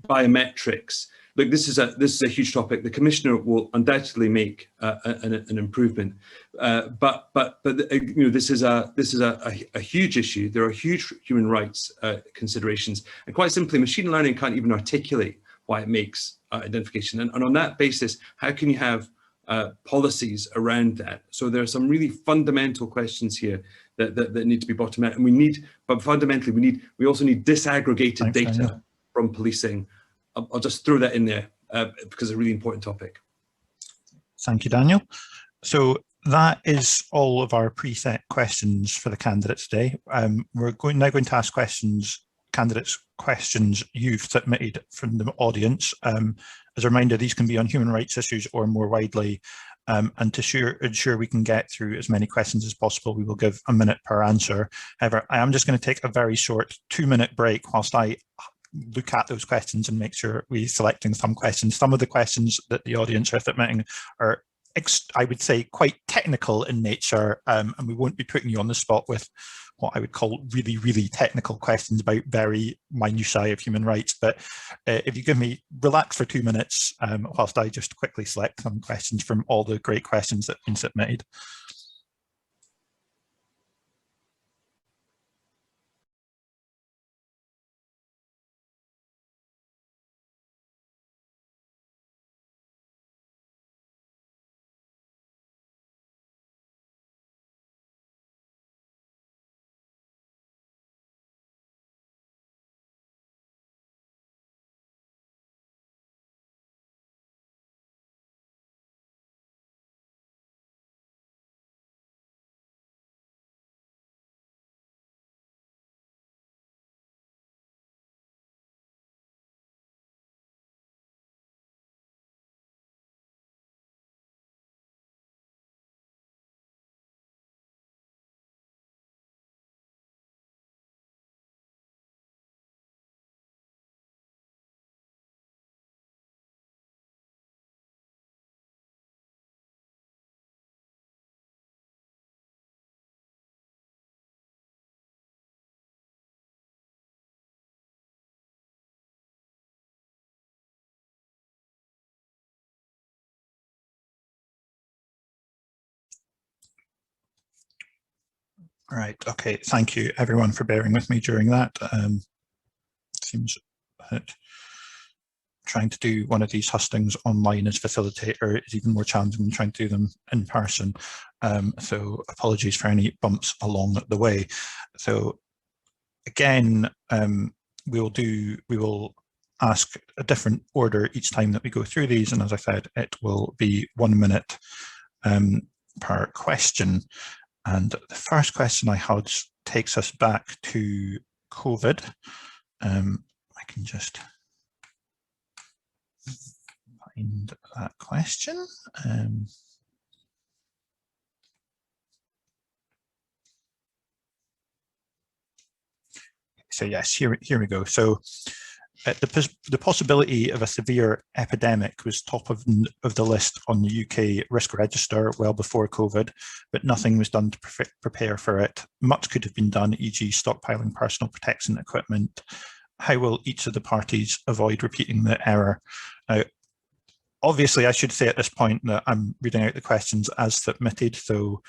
biometrics, look, this is a huge topic. The commissioner will undoubtedly make an improvement, but this is a huge issue. There are huge human rights considerations, and quite simply, machine learning can't even articulate why it makes identification. And on that basis, how can you have policies around that? So there are some really fundamental questions here that need to be bottomed out. And but fundamentally, we also need disaggregated data from policing. I'll just throw that in there because it's a really important topic. Thank you, Daniel. So That is all of our preset questions for the candidates today. We're now going to ask candidates questions you've submitted from the audience. As a reminder, these can be on human rights issues or more widely. And to ensure we can get through as many questions as possible, we will give a minute per answer. However, I am just going to take a very short 2-minute break whilst I look at those questions and make sure we're selecting some questions. Some of the questions that the audience are submitting are, I would say, quite technical in nature, and we won't be putting you on the spot with what I would call really, really technical questions about very minutiae of human rights. But if you give me relax for 2 minutes whilst I just quickly select some questions from all the great questions that have been submitted. Right, okay, thank you everyone for bearing with me during that. Seems that trying to do one of these hustings online as facilitator is even more challenging than trying to do them in person. So apologies for any bumps along the way. So again, we will ask a different order each time that we go through these, and as I said, it will be 1 minute per question. And the first question I had takes us back to COVID. I can just find that question. So yes, here we go. So the possibility of a severe epidemic was top of the list on the UK risk register well before COVID, but nothing was done to prepare for it. Much could have been done, e.g. stockpiling personal protection equipment. How will each of the parties avoid repeating the error? Now, obviously, I should say at this point that I'm reading out the questions as submitted, so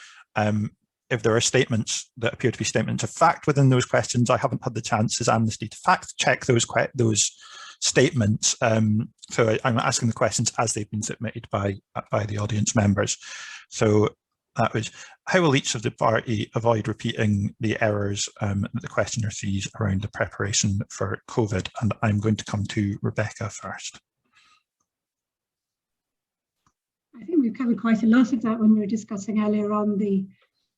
if there are statements that appear to be statements of fact within those questions, I haven't had the chance as Amnesty to fact check those statements. So I'm asking the questions as they've been submitted by the audience members. So that was, how will each of the party avoid repeating the errors that the questioner sees around the preparation for COVID? And I'm going to come to Rebecca first. I think we've covered quite a lot of that when we were discussing earlier on the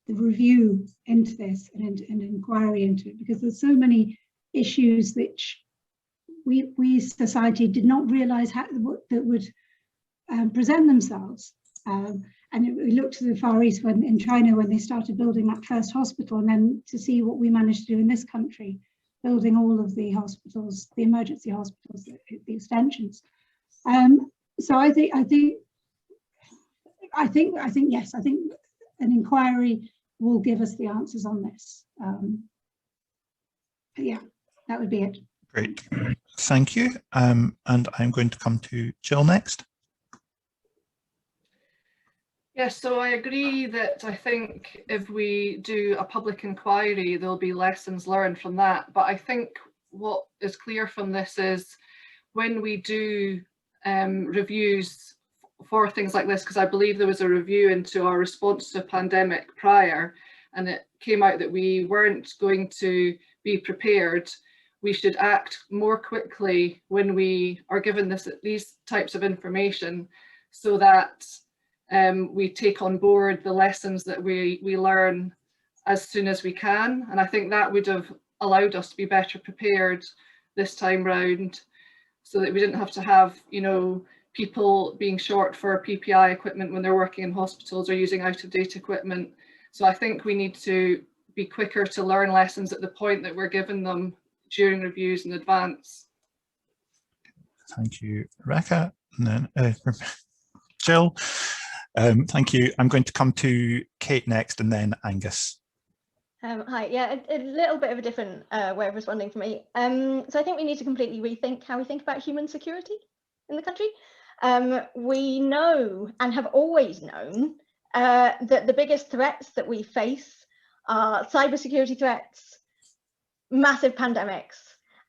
review into this and inquiry into it, because there's so many issues which we society did not realise that would present themselves. And we looked to the Far East in China when they started building that first hospital, and then to see what we managed to do in this country, building all of the hospitals, the emergency hospitals, the extensions. So I think yes, I think an inquiry will give us the answers on this. Yeah, that would be it. Great, thank you. And I'm going to come to Jill next. Yes, so I agree that I think if we do a public inquiry, there'll be lessons learned from that. But I think what is clear from this is when we do reviews for things like this, because I believe there was a review into our response to a pandemic prior, and it came out that we weren't going to be prepared. We should act more quickly when we are given these types of information, so that we take on board the lessons that we learn as soon as we can. And I think that would have allowed us to be better prepared this time round, so that we didn't have to have, you know, people being short for PPI equipment when they're working in hospitals or using out-of-date equipment. So I think we need to be quicker to learn lessons at the point that we're given them during reviews in advance. Thank you, Rebecca. And then Jill, thank you. I'm going to come to Kate next and then Angus. Hi, yeah, a little bit of a different way of responding for me. So I think we need to completely rethink how we think about human security in the country. We know and have always known that the biggest threats that we face are cybersecurity threats, massive pandemics,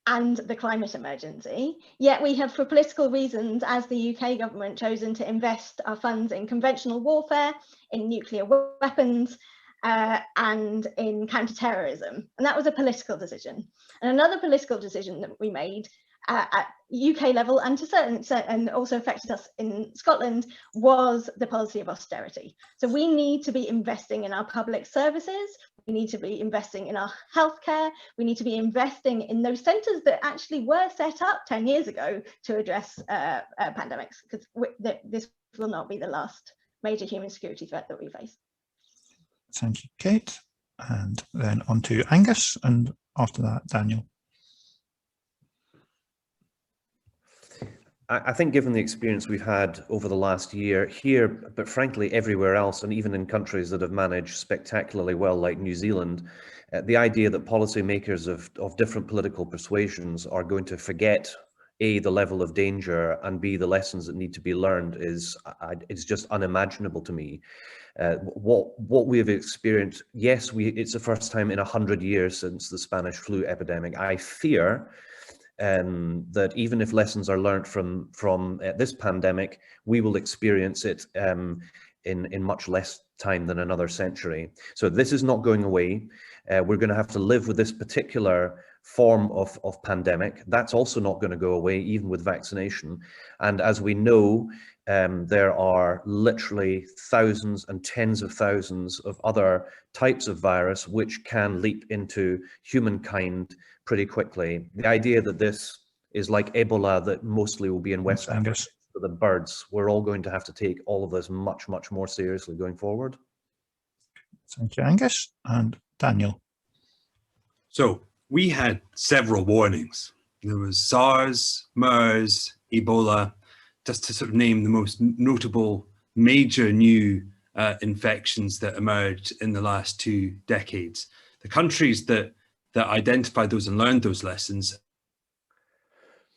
and the climate emergency. Yet we have, for political reasons, as the UK government, chosen to invest our funds in conventional warfare, in nuclear weapons, and in counter-terrorism. And that was a political decision. And another political decision that we made at UK level, and to certain extent, and also affected us in Scotland, was the policy of austerity. So we need to be investing in our public services, we need to be investing in our healthcare, we need to be investing in those centres that actually were set up 10 years ago to address pandemics, because this will not be the last major human security threat that we face. Thank you, Kate. And then on to Angus, and after that, Daniel. I think given the experience we've had over the last year here, but frankly everywhere else, and even in countries that have managed spectacularly well like New Zealand, the idea that policymakers of different political persuasions are going to forget A, the level of danger, and B, the lessons that need to be learned is it's just unimaginable to me. What we have experienced, yes, it's the first time in 100 years since the Spanish flu epidemic. I fear that even if lessons are learned from this pandemic, we will experience it in much less time than another century. So this is not going away. We're going to have to live with this particular form of pandemic. That's also not going to go away, even with vaccination. And as we know, there are literally thousands and tens of thousands of other types of virus which can leap into humankind pretty quickly. The idea that this is like Ebola, that mostly will be in West Africa, for the birds, we're all going to have to take all of this much, much more seriously going forward. Thank you, Angus. And Daniel. So we had several warnings. There was SARS, MERS, Ebola, just to sort of name the most notable major new infections that emerged in the last 2 decades. The countries that identified those and learned those lessons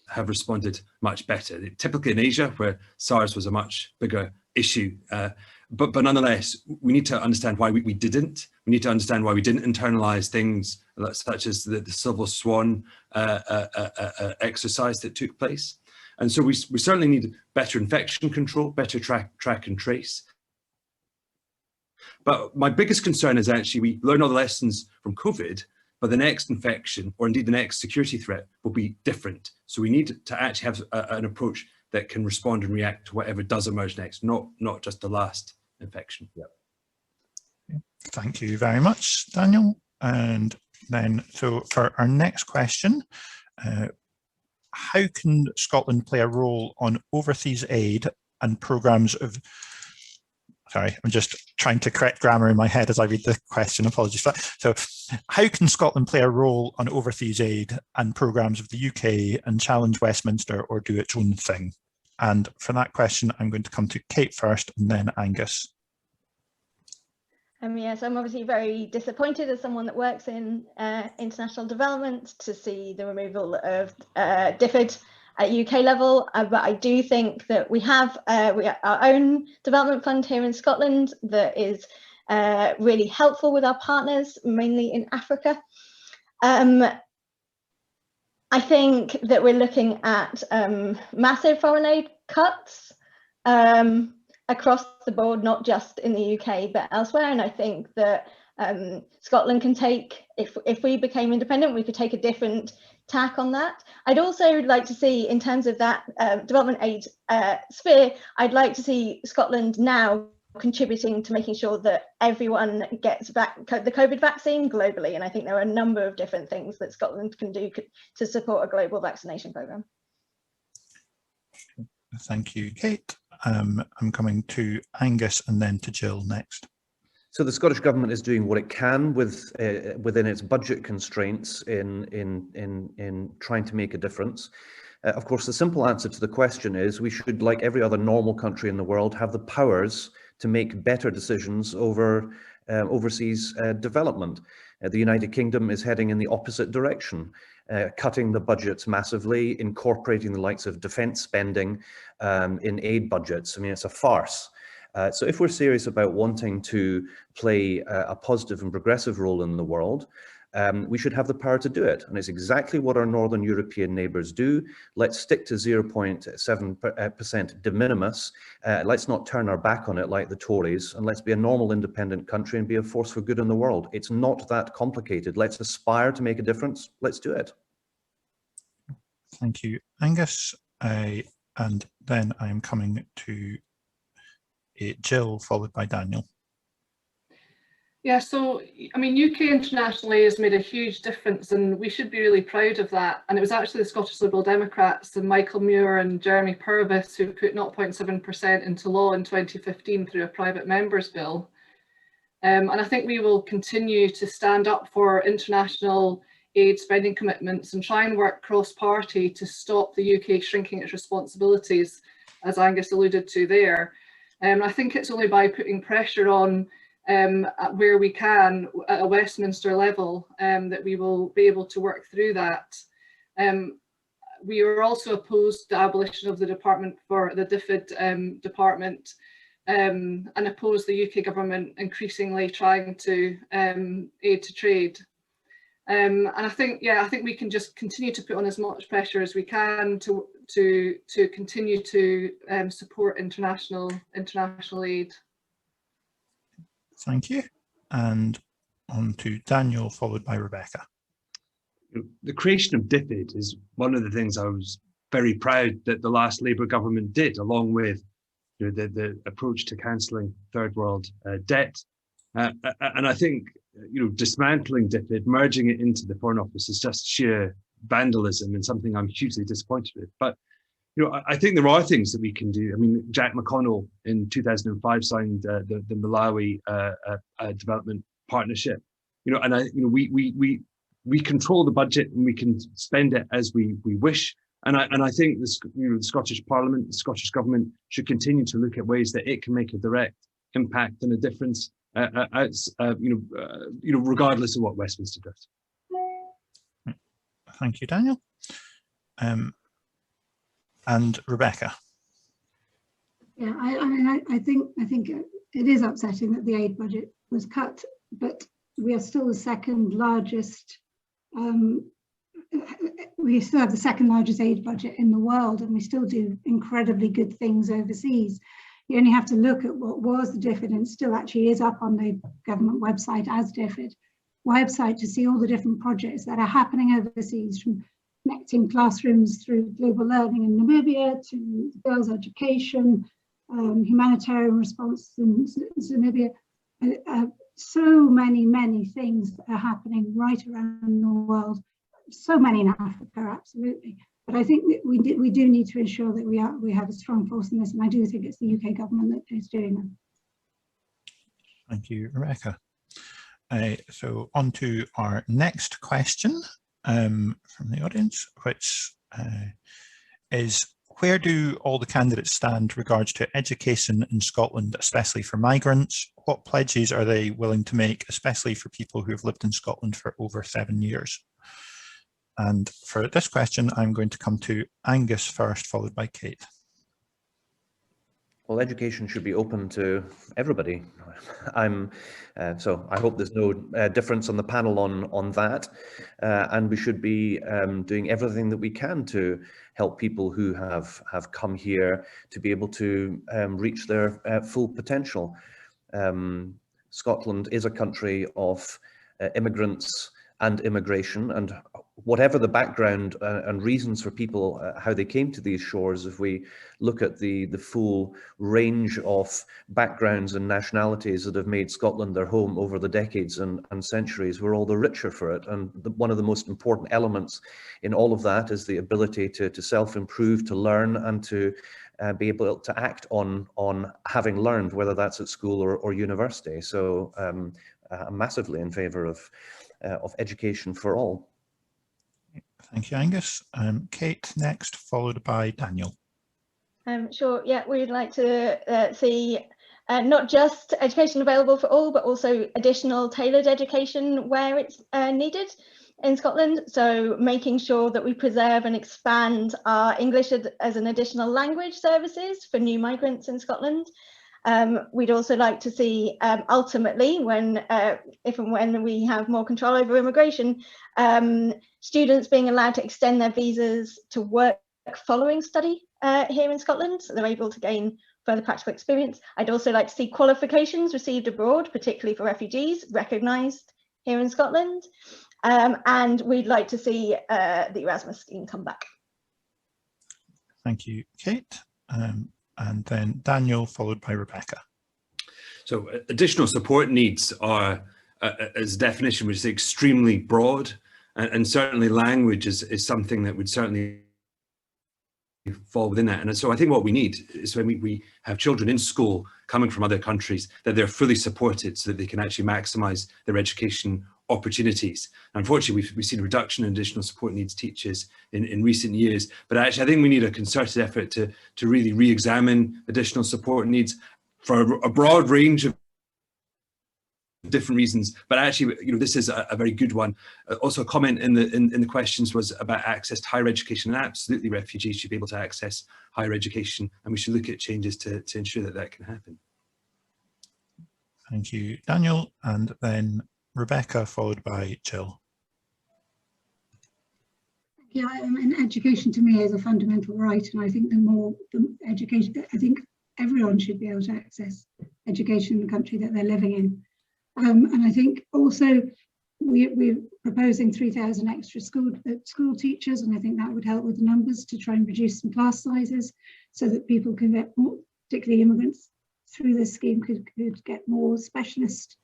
have responded much better. Typically in Asia, where SARS was a much bigger issue, but nonetheless, we need to understand why we didn't. We need to understand why we didn't internalize things such as the Silver Swan exercise that took place. And so we certainly need better infection control, better track and trace. But my biggest concern is actually we learn all the lessons from COVID, but the next infection, or indeed the next security threat, will be different. So we need to actually have an approach that can respond and react to whatever does emerge next, not just the last infection. Yep. Thank you very much, Daniel. And then, so for our next question, how can Scotland play a role on overseas aid and programmes of, sorry, I'm just trying to correct grammar in my head as I read the question, apologies for that. So how can Scotland play a role on overseas aid and programmes of the UK and challenge Westminster or do its own thing? And for that question, I'm going to come to Kate first and then Angus. Yes, I'm obviously very disappointed as someone that works in international development to see the removal of DFID at UK level, but I do think that we have our own development fund here in Scotland that is really helpful with our partners, mainly in Africa. I think that we're looking at massive foreign aid cuts across the board, not just in the UK, but elsewhere. And I think that Scotland can take, if we became independent, we could take a different tack on that. I'd also like to see, in terms of that development aid sphere, I'd like to see Scotland now contributing to making sure that everyone gets the COVID vaccine globally. And I think there are a number of different things that Scotland can do to support a global vaccination programme. Thank you, Kate. I'm coming to Angus and then to Jill next. So the Scottish Government is doing what it can within its budget constraints in trying to make a difference. Of course, the simple answer to the question is we should, like every other normal country in the world, have the powers to make better decisions over overseas development. The United Kingdom is heading in the opposite direction, cutting the budgets massively, incorporating the likes of defence spending in aid budgets. I mean, it's a farce. So if we're serious about wanting to play a positive and progressive role in the world, we should have the power to do it. And it's exactly what our Northern European neighbours do. Let's stick to 0.7% de minimis. Let's not turn our back on it like the Tories, and let's be a normal independent country and be a force for good in the world. It's not that complicated. Let's aspire to make a difference. Let's do it. Thank you, Angus. And then I am coming to Jill, followed by Daniel. Yeah, so, I mean, UK internationally has made a huge difference and we should be really proud of that. And it was actually the Scottish Liberal Democrats and Michael Muir and Jeremy Purvis who put 0.7% into law in 2015 through a private member's bill. And I think we will continue to stand up for international aid spending commitments and try and work cross-party to stop the UK shrinking its responsibilities, as Angus alluded to there. I think it's only by putting pressure on where we can at a Westminster level that we will be able to work through that. We are also opposed to the abolition of the department for the DFID department and oppose the UK government increasingly trying to aid to trade. And I think we can just continue to put on as much pressure as we can to continue to support international aid. Thank you. And on to Daniel, followed by Rebecca. The creation of DFID is one of the things I was very proud that the last Labour government did, along with the approach to cancelling third world debt. And I think dismantling DFID, merging it into the Foreign Office is just sheer vandalism and something I'm hugely disappointed with. But I think there are things that we can do. I mean, Jack McConnell in 2005 signed the Malawi Development Partnership. We control the budget and we can spend it as we wish. And I think the Scottish Parliament, the Scottish Government should continue to look at ways that it can make a direct impact and a difference, regardless of what Westminster does. Thank you, Daniel. And Rebecca. Yeah, I think it is upsetting that the aid budget was cut, but we are still the second largest. We still have the second largest aid budget in the world, and we still do incredibly good things overseas. You only have to look at what was the DFID, and it still actually is up on the government website as DFID website to see all the different projects that are happening overseas, from connecting classrooms through global learning in Namibia to girls' education, humanitarian response in Namibia. So many things that are happening right around the world. So many in Africa, absolutely. But I think that we do need to ensure that we have a strong force in this, and I do think it's the UK government that is doing that. Thank you, Rebecca. So on to our next question from the audience, which is, where do all the candidates stand regards to education in Scotland, especially for migrants? What pledges are they willing to make, especially for people who have lived in Scotland for over 7 years? And for this question, I'm going to come to Angus first, followed by Kate. Well, education should be open to everybody. So I hope there's no difference on the panel on that. And we should be doing everything that we can to help people who have come here to be able to reach their full potential. Scotland is a country of immigrants and immigration, and whatever the background and reasons for people, how they came to these shores, if we look at the full range of backgrounds and nationalities that have made Scotland their home over the decades and centuries, we're all the richer for it. And one of the most important elements in all of that is the ability to self-improve, to learn, and to be able to act on having learned, whether that's at school or university. So I'm massively in favour of education for all. Thank you, Angus. Kate next, followed by Daniel. Sure, yeah, we'd like to see not just education available for all, but also additional tailored education where it's needed in Scotland. So making sure that we preserve and expand our English as an additional language services for new migrants in Scotland. We'd also like to see, ultimately, if and when we have more control over immigration, students being allowed to extend their visas to work following study here in Scotland, so they're able to gain further practical experience. I'd also like to see qualifications received abroad, particularly for refugees, recognised here in Scotland. And we'd like to see the Erasmus scheme come back. Thank you, Kate. And then Daniel, followed by Rebecca. So additional support needs are, as a definition, which is extremely broad, and certainly language is something that would certainly fall within that. And so I think what we need is when we have children in school coming from other countries, that they're fully supported so that they can actually maximise their education opportunities. Unfortunately, we've seen a reduction in additional support needs teachers in recent years, but actually I think we need a concerted effort to really re-examine additional support needs for a broad range of different reasons. But actually, you know, this is a very good one. Also, a comment in the questions was about access to higher education, and absolutely refugees should be able to access higher education, and we should look at changes to ensure that that can happen. Thank you, Daniel, and then Rebecca, followed by Jill. Yeah, and education to me is a fundamental right, and I think the education, I think everyone should be able to access education in the country that they're living in. And I think also we're proposing 3,000 extra school teachers, and I think that would help with the numbers to try and reduce some class sizes so that people can get more, particularly immigrants through this scheme could get more specialist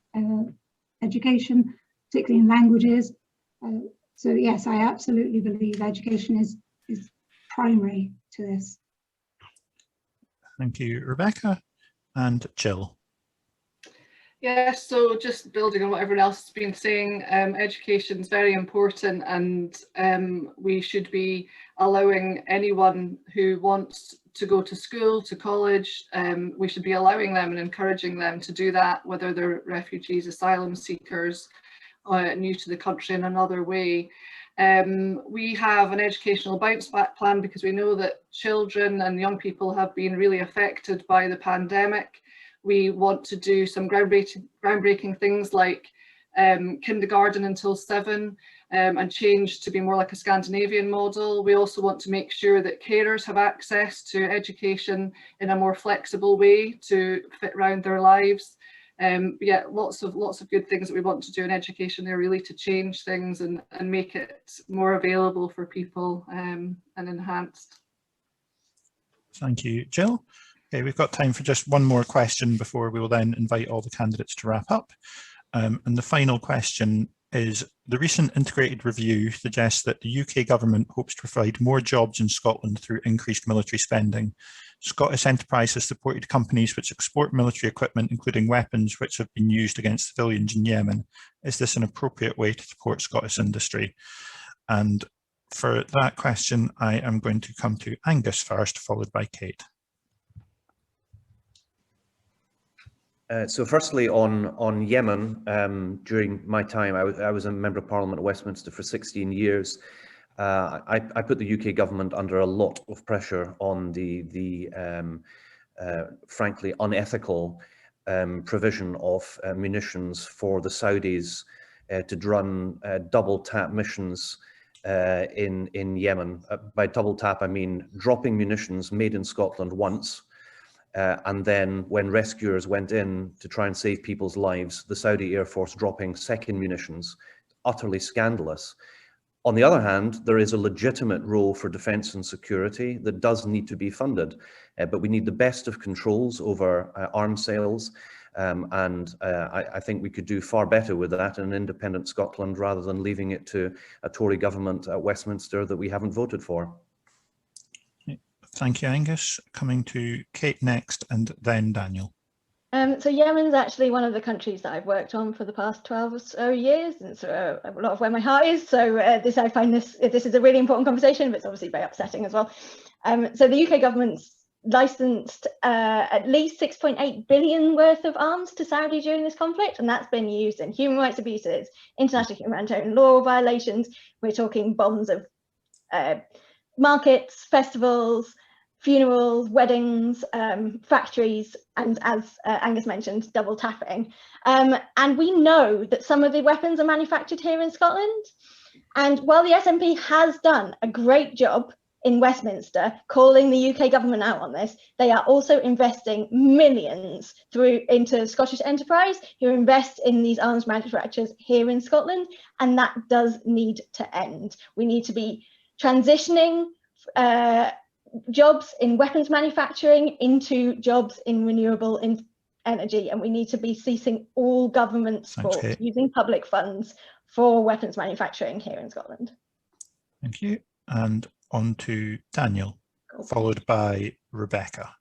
education, particularly in languages. So yes, I absolutely believe education is primary to this. Thank you, Rebecca. And Jill. Yes, so just building on what everyone else has been saying, education is very important, and we should be allowing anyone who wants to go to school, to college, we should be allowing them and encouraging them to do that, whether they're refugees, asylum seekers, new to the country in another way. We have an educational bounce back plan because we know that children and young people have been really affected by the pandemic. We want to do some groundbreaking things like kindergarten until 7 and change to be more like a Scandinavian model. We also want to make sure that carers have access to education in a more flexible way to fit around their lives. Yeah, lots of good things that we want to do in education there, really, to change things and make it more available for people and enhanced. Thank you, Jill. Okay, we've got time for just one more question before we will then invite all the candidates to wrap up. And the final question is, the recent integrated review suggests that the UK government hopes to provide more jobs in Scotland through increased military spending. Scottish Enterprise has supported companies which export military equipment, including weapons which have been used against civilians in Yemen. Is this an appropriate way to support Scottish industry? And for that question, I am going to come to Angus first, followed by Kate. So firstly, on Yemen, during my time, I was a Member of Parliament at Westminster for 16 years. I put the UK government under a lot of pressure on the frankly unethical provision of munitions for the Saudis to run double tap missions in Yemen. By double tap, I mean dropping munitions made in Scotland once, and then when rescuers went in to try and save people's lives, the Saudi Air Force dropping second munitions utterly scandalous. On the other hand, there is a legitimate role for defence and security that does need to be funded, but we need the best of controls over arms sales, and I think we could do far better with that in an independent Scotland rather than leaving it to a Tory government at Westminster that we haven't voted for. Thank you, Angus. Coming to Kate next, and then Daniel. So Yemen's actually one of the countries that I've worked on for the past 12 or so years, and it's a lot of where my heart is. So I find this is a really important conversation, but it's obviously very upsetting as well. So the UK government's licensed at least 6.8 billion worth of arms to Saudi during this conflict, and that's been used in human rights abuses, international humanitarian law violations. We're talking bombs of markets, festivals, funerals, weddings, factories, and as Angus mentioned, double tapping. And we know that some of the weapons are manufactured here in Scotland. And while the SNP has done a great job in Westminster calling the UK government out on this, they are also investing millions into Scottish enterprise who invest in these arms manufacturers here in Scotland, and that does need to end. We need to be transitioning jobs in weapons manufacturing into jobs in renewable energy, and we need to be ceasing all government support using public funds for weapons manufacturing here in Scotland. Thank you. And on to Daniel, followed by Rebecca.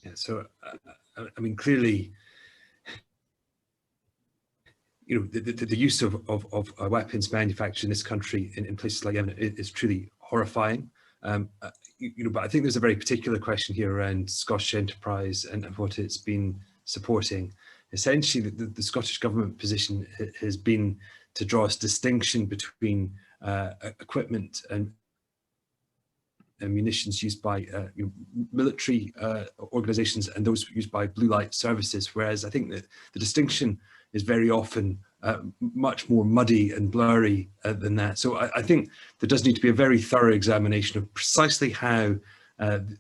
Yeah, so I mean, clearly, you know, the use of weapons manufactured in this country in places like Yemen is truly horrifying. You know, but I think there's a very particular question here around Scottish enterprise and what it's been supporting. Essentially, the Scottish government position has been to draw a distinction between equipment and munitions used by you know, military organisations and those used by blue light services, whereas I think that the distinction is very often much more muddy and blurry than that. So I think there does need to be a very thorough examination of precisely how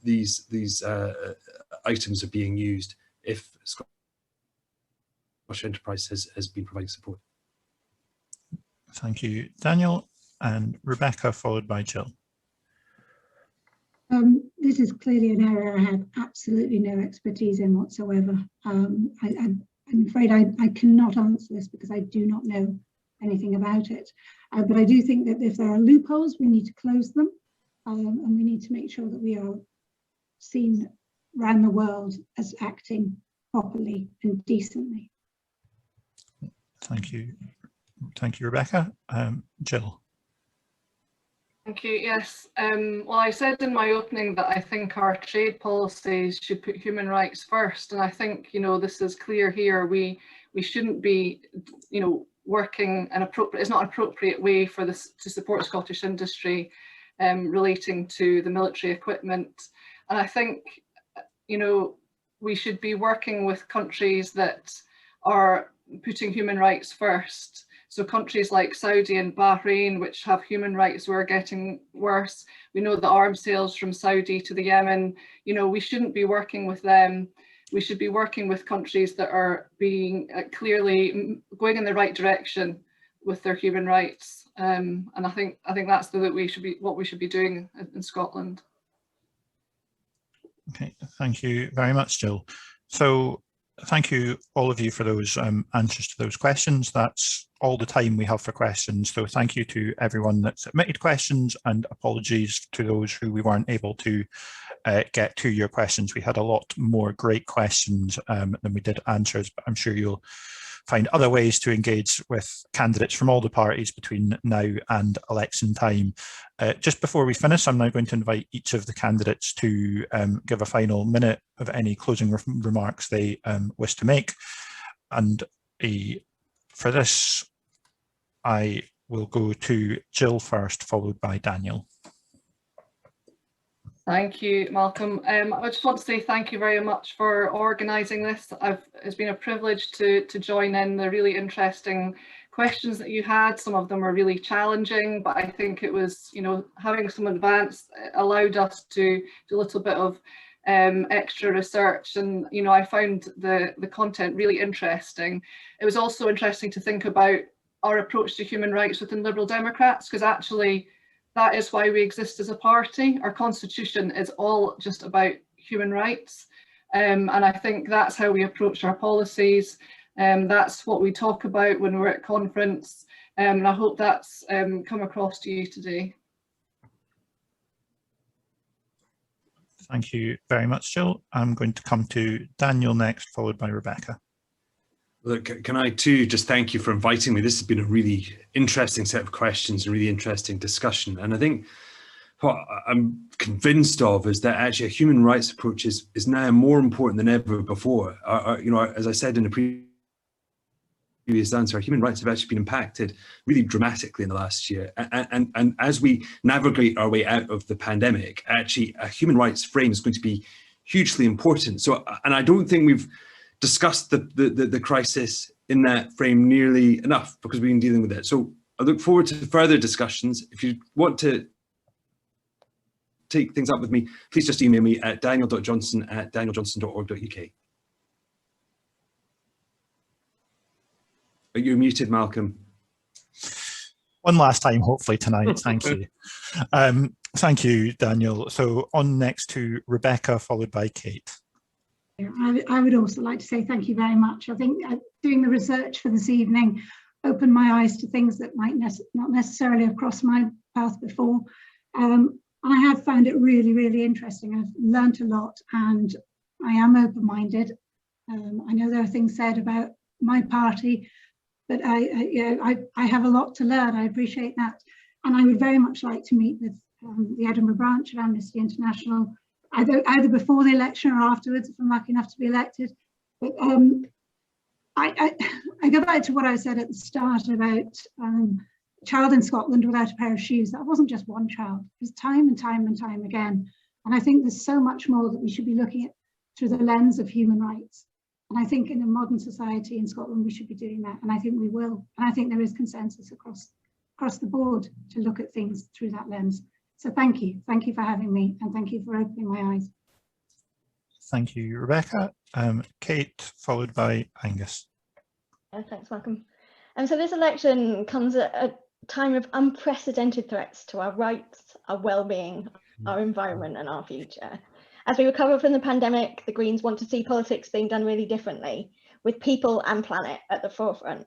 these items are being used if Scottish enterprise has been providing support. Thank you, Daniel. And Rebecca, followed by Jill. This is clearly an area I have absolutely no expertise in whatsoever. I'm afraid I cannot answer this because I do not know anything about it. But I do think that if there are loopholes, we need to close them, and we need to make sure that we are seen around the world as acting properly and decently. Thank you. Thank you, Rebecca. Jill. Thank you. Yes. Well, I said in my opening that I think our trade policies should put human rights first, and I think, you know, this is clear here. We shouldn't be, you know, working an appropriate. It's not an appropriate way for this to support Scottish industry relating to the military equipment. And I think, you know, we should be working with countries that are putting human rights first. So countries like Saudi and Bahrain, which have human rights, were getting worse. We know the arms sales from Saudi to the Yemen, you know, we shouldn't be working with them. We should be working with countries that are being clearly going in the right direction with their human rights. And I think that's what we should be doing in Scotland. Okay, thank you very much, Jill. So thank you all of you for those answers to those questions. That's all the time we have for questions. So thank you to everyone that submitted questions, and apologies to those who we weren't able to get to your questions. We had a lot more great questions than we did answers, but I'm sure you'll find other ways to engage with candidates from all the parties between now and election time. Just before we finish, I'm now going to invite each of the candidates to give a final minute of any closing remarks they wish to make. And for this, I will go to Jill first, followed by Daniel. Thank you, Malcolm. I just want to say thank you very much for organising this. It's been a privilege to join in the really interesting questions that you had. Some of them were really challenging, but I think it was, you know, having some advance allowed us to do a little bit of extra research, and, you know, I found the content really interesting. It was also interesting to think about our approach to human rights within Liberal Democrats, because actually that is why we exist as a party. Our constitution is all just about human rights. And I think that's how we approach our policies. That's what we talk about when we're at conference. And I hope that's come across to you today. Thank you very much, Jill. I'm going to come to Daniel next, followed by Rebecca. Look, can I too just thank you for inviting me. This has been a really interesting set of questions, a really interesting discussion. And I think what I'm convinced of is that actually a human rights approach is now more important than ever before. You know, as I said in the previous answer, our human rights have actually been impacted really dramatically in the last year. And as we navigate our way out of the pandemic, actually a human rights frame is going to be hugely important. So, and I don't think we've discussed the crisis in that frame nearly enough because we've been dealing with it. So I look forward to further discussions. If you want to take things up with me, please just email me at daniel.johnson@danieljohnson.org.uk. You're muted, Malcolm. One last time, hopefully tonight. Thank you. Thank you, Daniel. So on next to Rebecca, followed by Kate. I would also like to say thank you very much. I think doing the research for this evening opened my eyes to things that might not necessarily have crossed my path before. I have found it really, really interesting. I've learned a lot and I am open-minded. I know there are things said about my party, but I have a lot to learn. I appreciate that. And I would very much like to meet with the Edinburgh branch of Amnesty International, either before the election or afterwards, if I'm lucky enough to be elected. But I go back to what I said at the start about a child in Scotland without a pair of shoes. That wasn't just one child, it was time and time and time again. And I think there's so much more that we should be looking at through the lens of human rights. And I think in a modern society in Scotland, we should be doing that. And I think we will. And I think there is consensus across the board to look at things through that lens. So thank you. Thank you for having me. And thank you for opening my eyes. Thank you, Rebecca. Kate, followed by Angus. Thanks, Malcolm. So this election comes at a time of unprecedented threats to our rights, our well-being, our environment and our future. As we recover from the pandemic, the Greens want to see politics being done really differently, with people and planet at the forefront.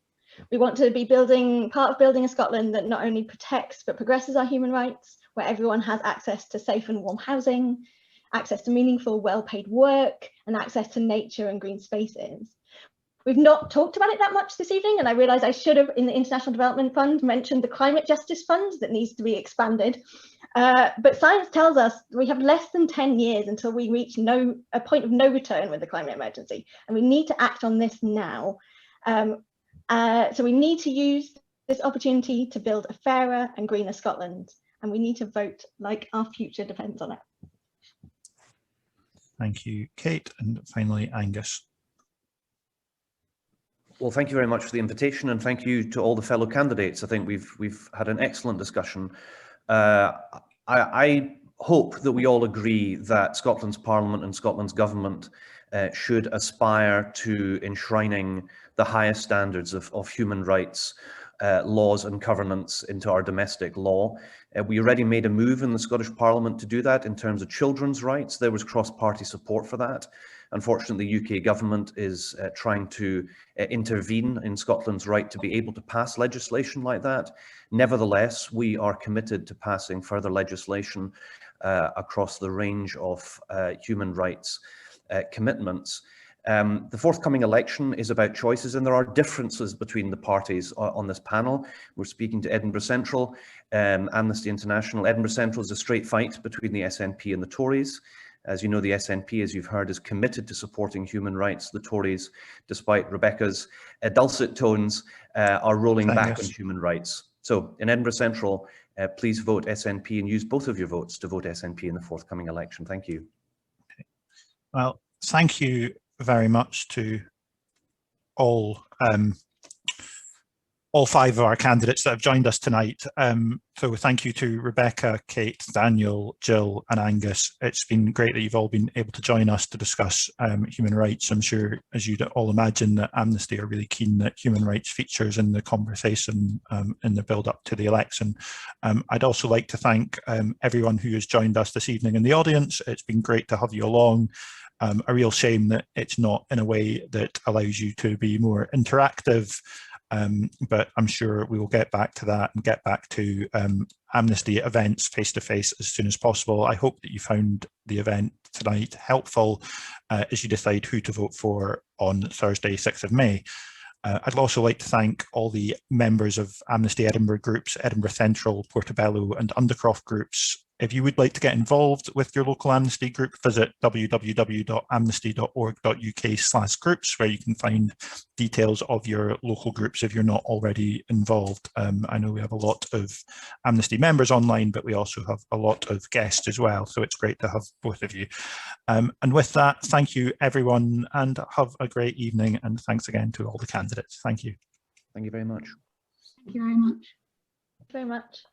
We want to be part of building a Scotland that not only protects but progresses our human rights, where everyone has access to safe and warm housing, access to meaningful, well-paid work, and access to nature and green spaces. We've not talked about it that much this evening, and I realise I should have, in the International Development Fund, mentioned the Climate Justice Fund that needs to be expanded. But science tells us we have less than 10 years until we reach a point of no return with the climate emergency, and we need to act on this now. So we need to use this opportunity to build a fairer and greener Scotland, and we need to vote like our future depends on it. Thank you, Kate, and finally Angus. Well, thank you very much for the invitation, and thank you to all the fellow candidates. I think we've had an excellent discussion. I hope that we all agree that Scotland's Parliament and Scotland's government should aspire to enshrining the highest standards of human rights, laws and governance into our domestic law. We already made a move in the Scottish Parliament to do that in terms of children's rights. There was cross-party support for that. Unfortunately, the UK government is trying to intervene in Scotland's right to be able to pass legislation like that. Nevertheless, we are committed to passing further legislation across the range of human rights commitments. The forthcoming election is about choices, and there are differences between the parties on this panel. We're speaking to Edinburgh Central, Amnesty International. Edinburgh Central is a straight fight between the SNP and the Tories. As you know, the SNP, as you've heard, is committed to supporting human rights. The Tories, despite Rebecca's dulcet tones, are rolling back on human rights. So in Edinburgh Central, please vote SNP and use both of your votes to vote SNP in the forthcoming election. Thank you. Well, thank you very much to all all 5 of our candidates that have joined us tonight. So thank you to Rebecca, Kate, Daniel, Jill and Angus. It's been great that you've all been able to join us to discuss human rights. I'm sure, as you'd all imagine, that Amnesty are really keen that human rights features in the conversation in the build-up to the election. I'd also like to thank everyone who has joined us this evening in the audience. It's been great to have you along. A real shame that it's not in a way that allows you to be more interactive. But I'm sure we will get back to that and get back to Amnesty events face-to-face as soon as possible. I hope that you found the event tonight helpful as you decide who to vote for on Thursday, 6th of May. I'd also like to thank all the members of Amnesty Edinburgh groups, Edinburgh Central, Portobello and Undercroft groups. If you would like to get involved with your local Amnesty group, visit www.amnesty.org.uk/groups, where you can find details of your local groups if you're not already involved. I know we have a lot of Amnesty members online, but we also have a lot of guests as well. So it's great to have both of you. And with that, thank you everyone and have a great evening. And thanks again to all the candidates. Thank you. Thank you very much. Thank you very much. Thank you very much.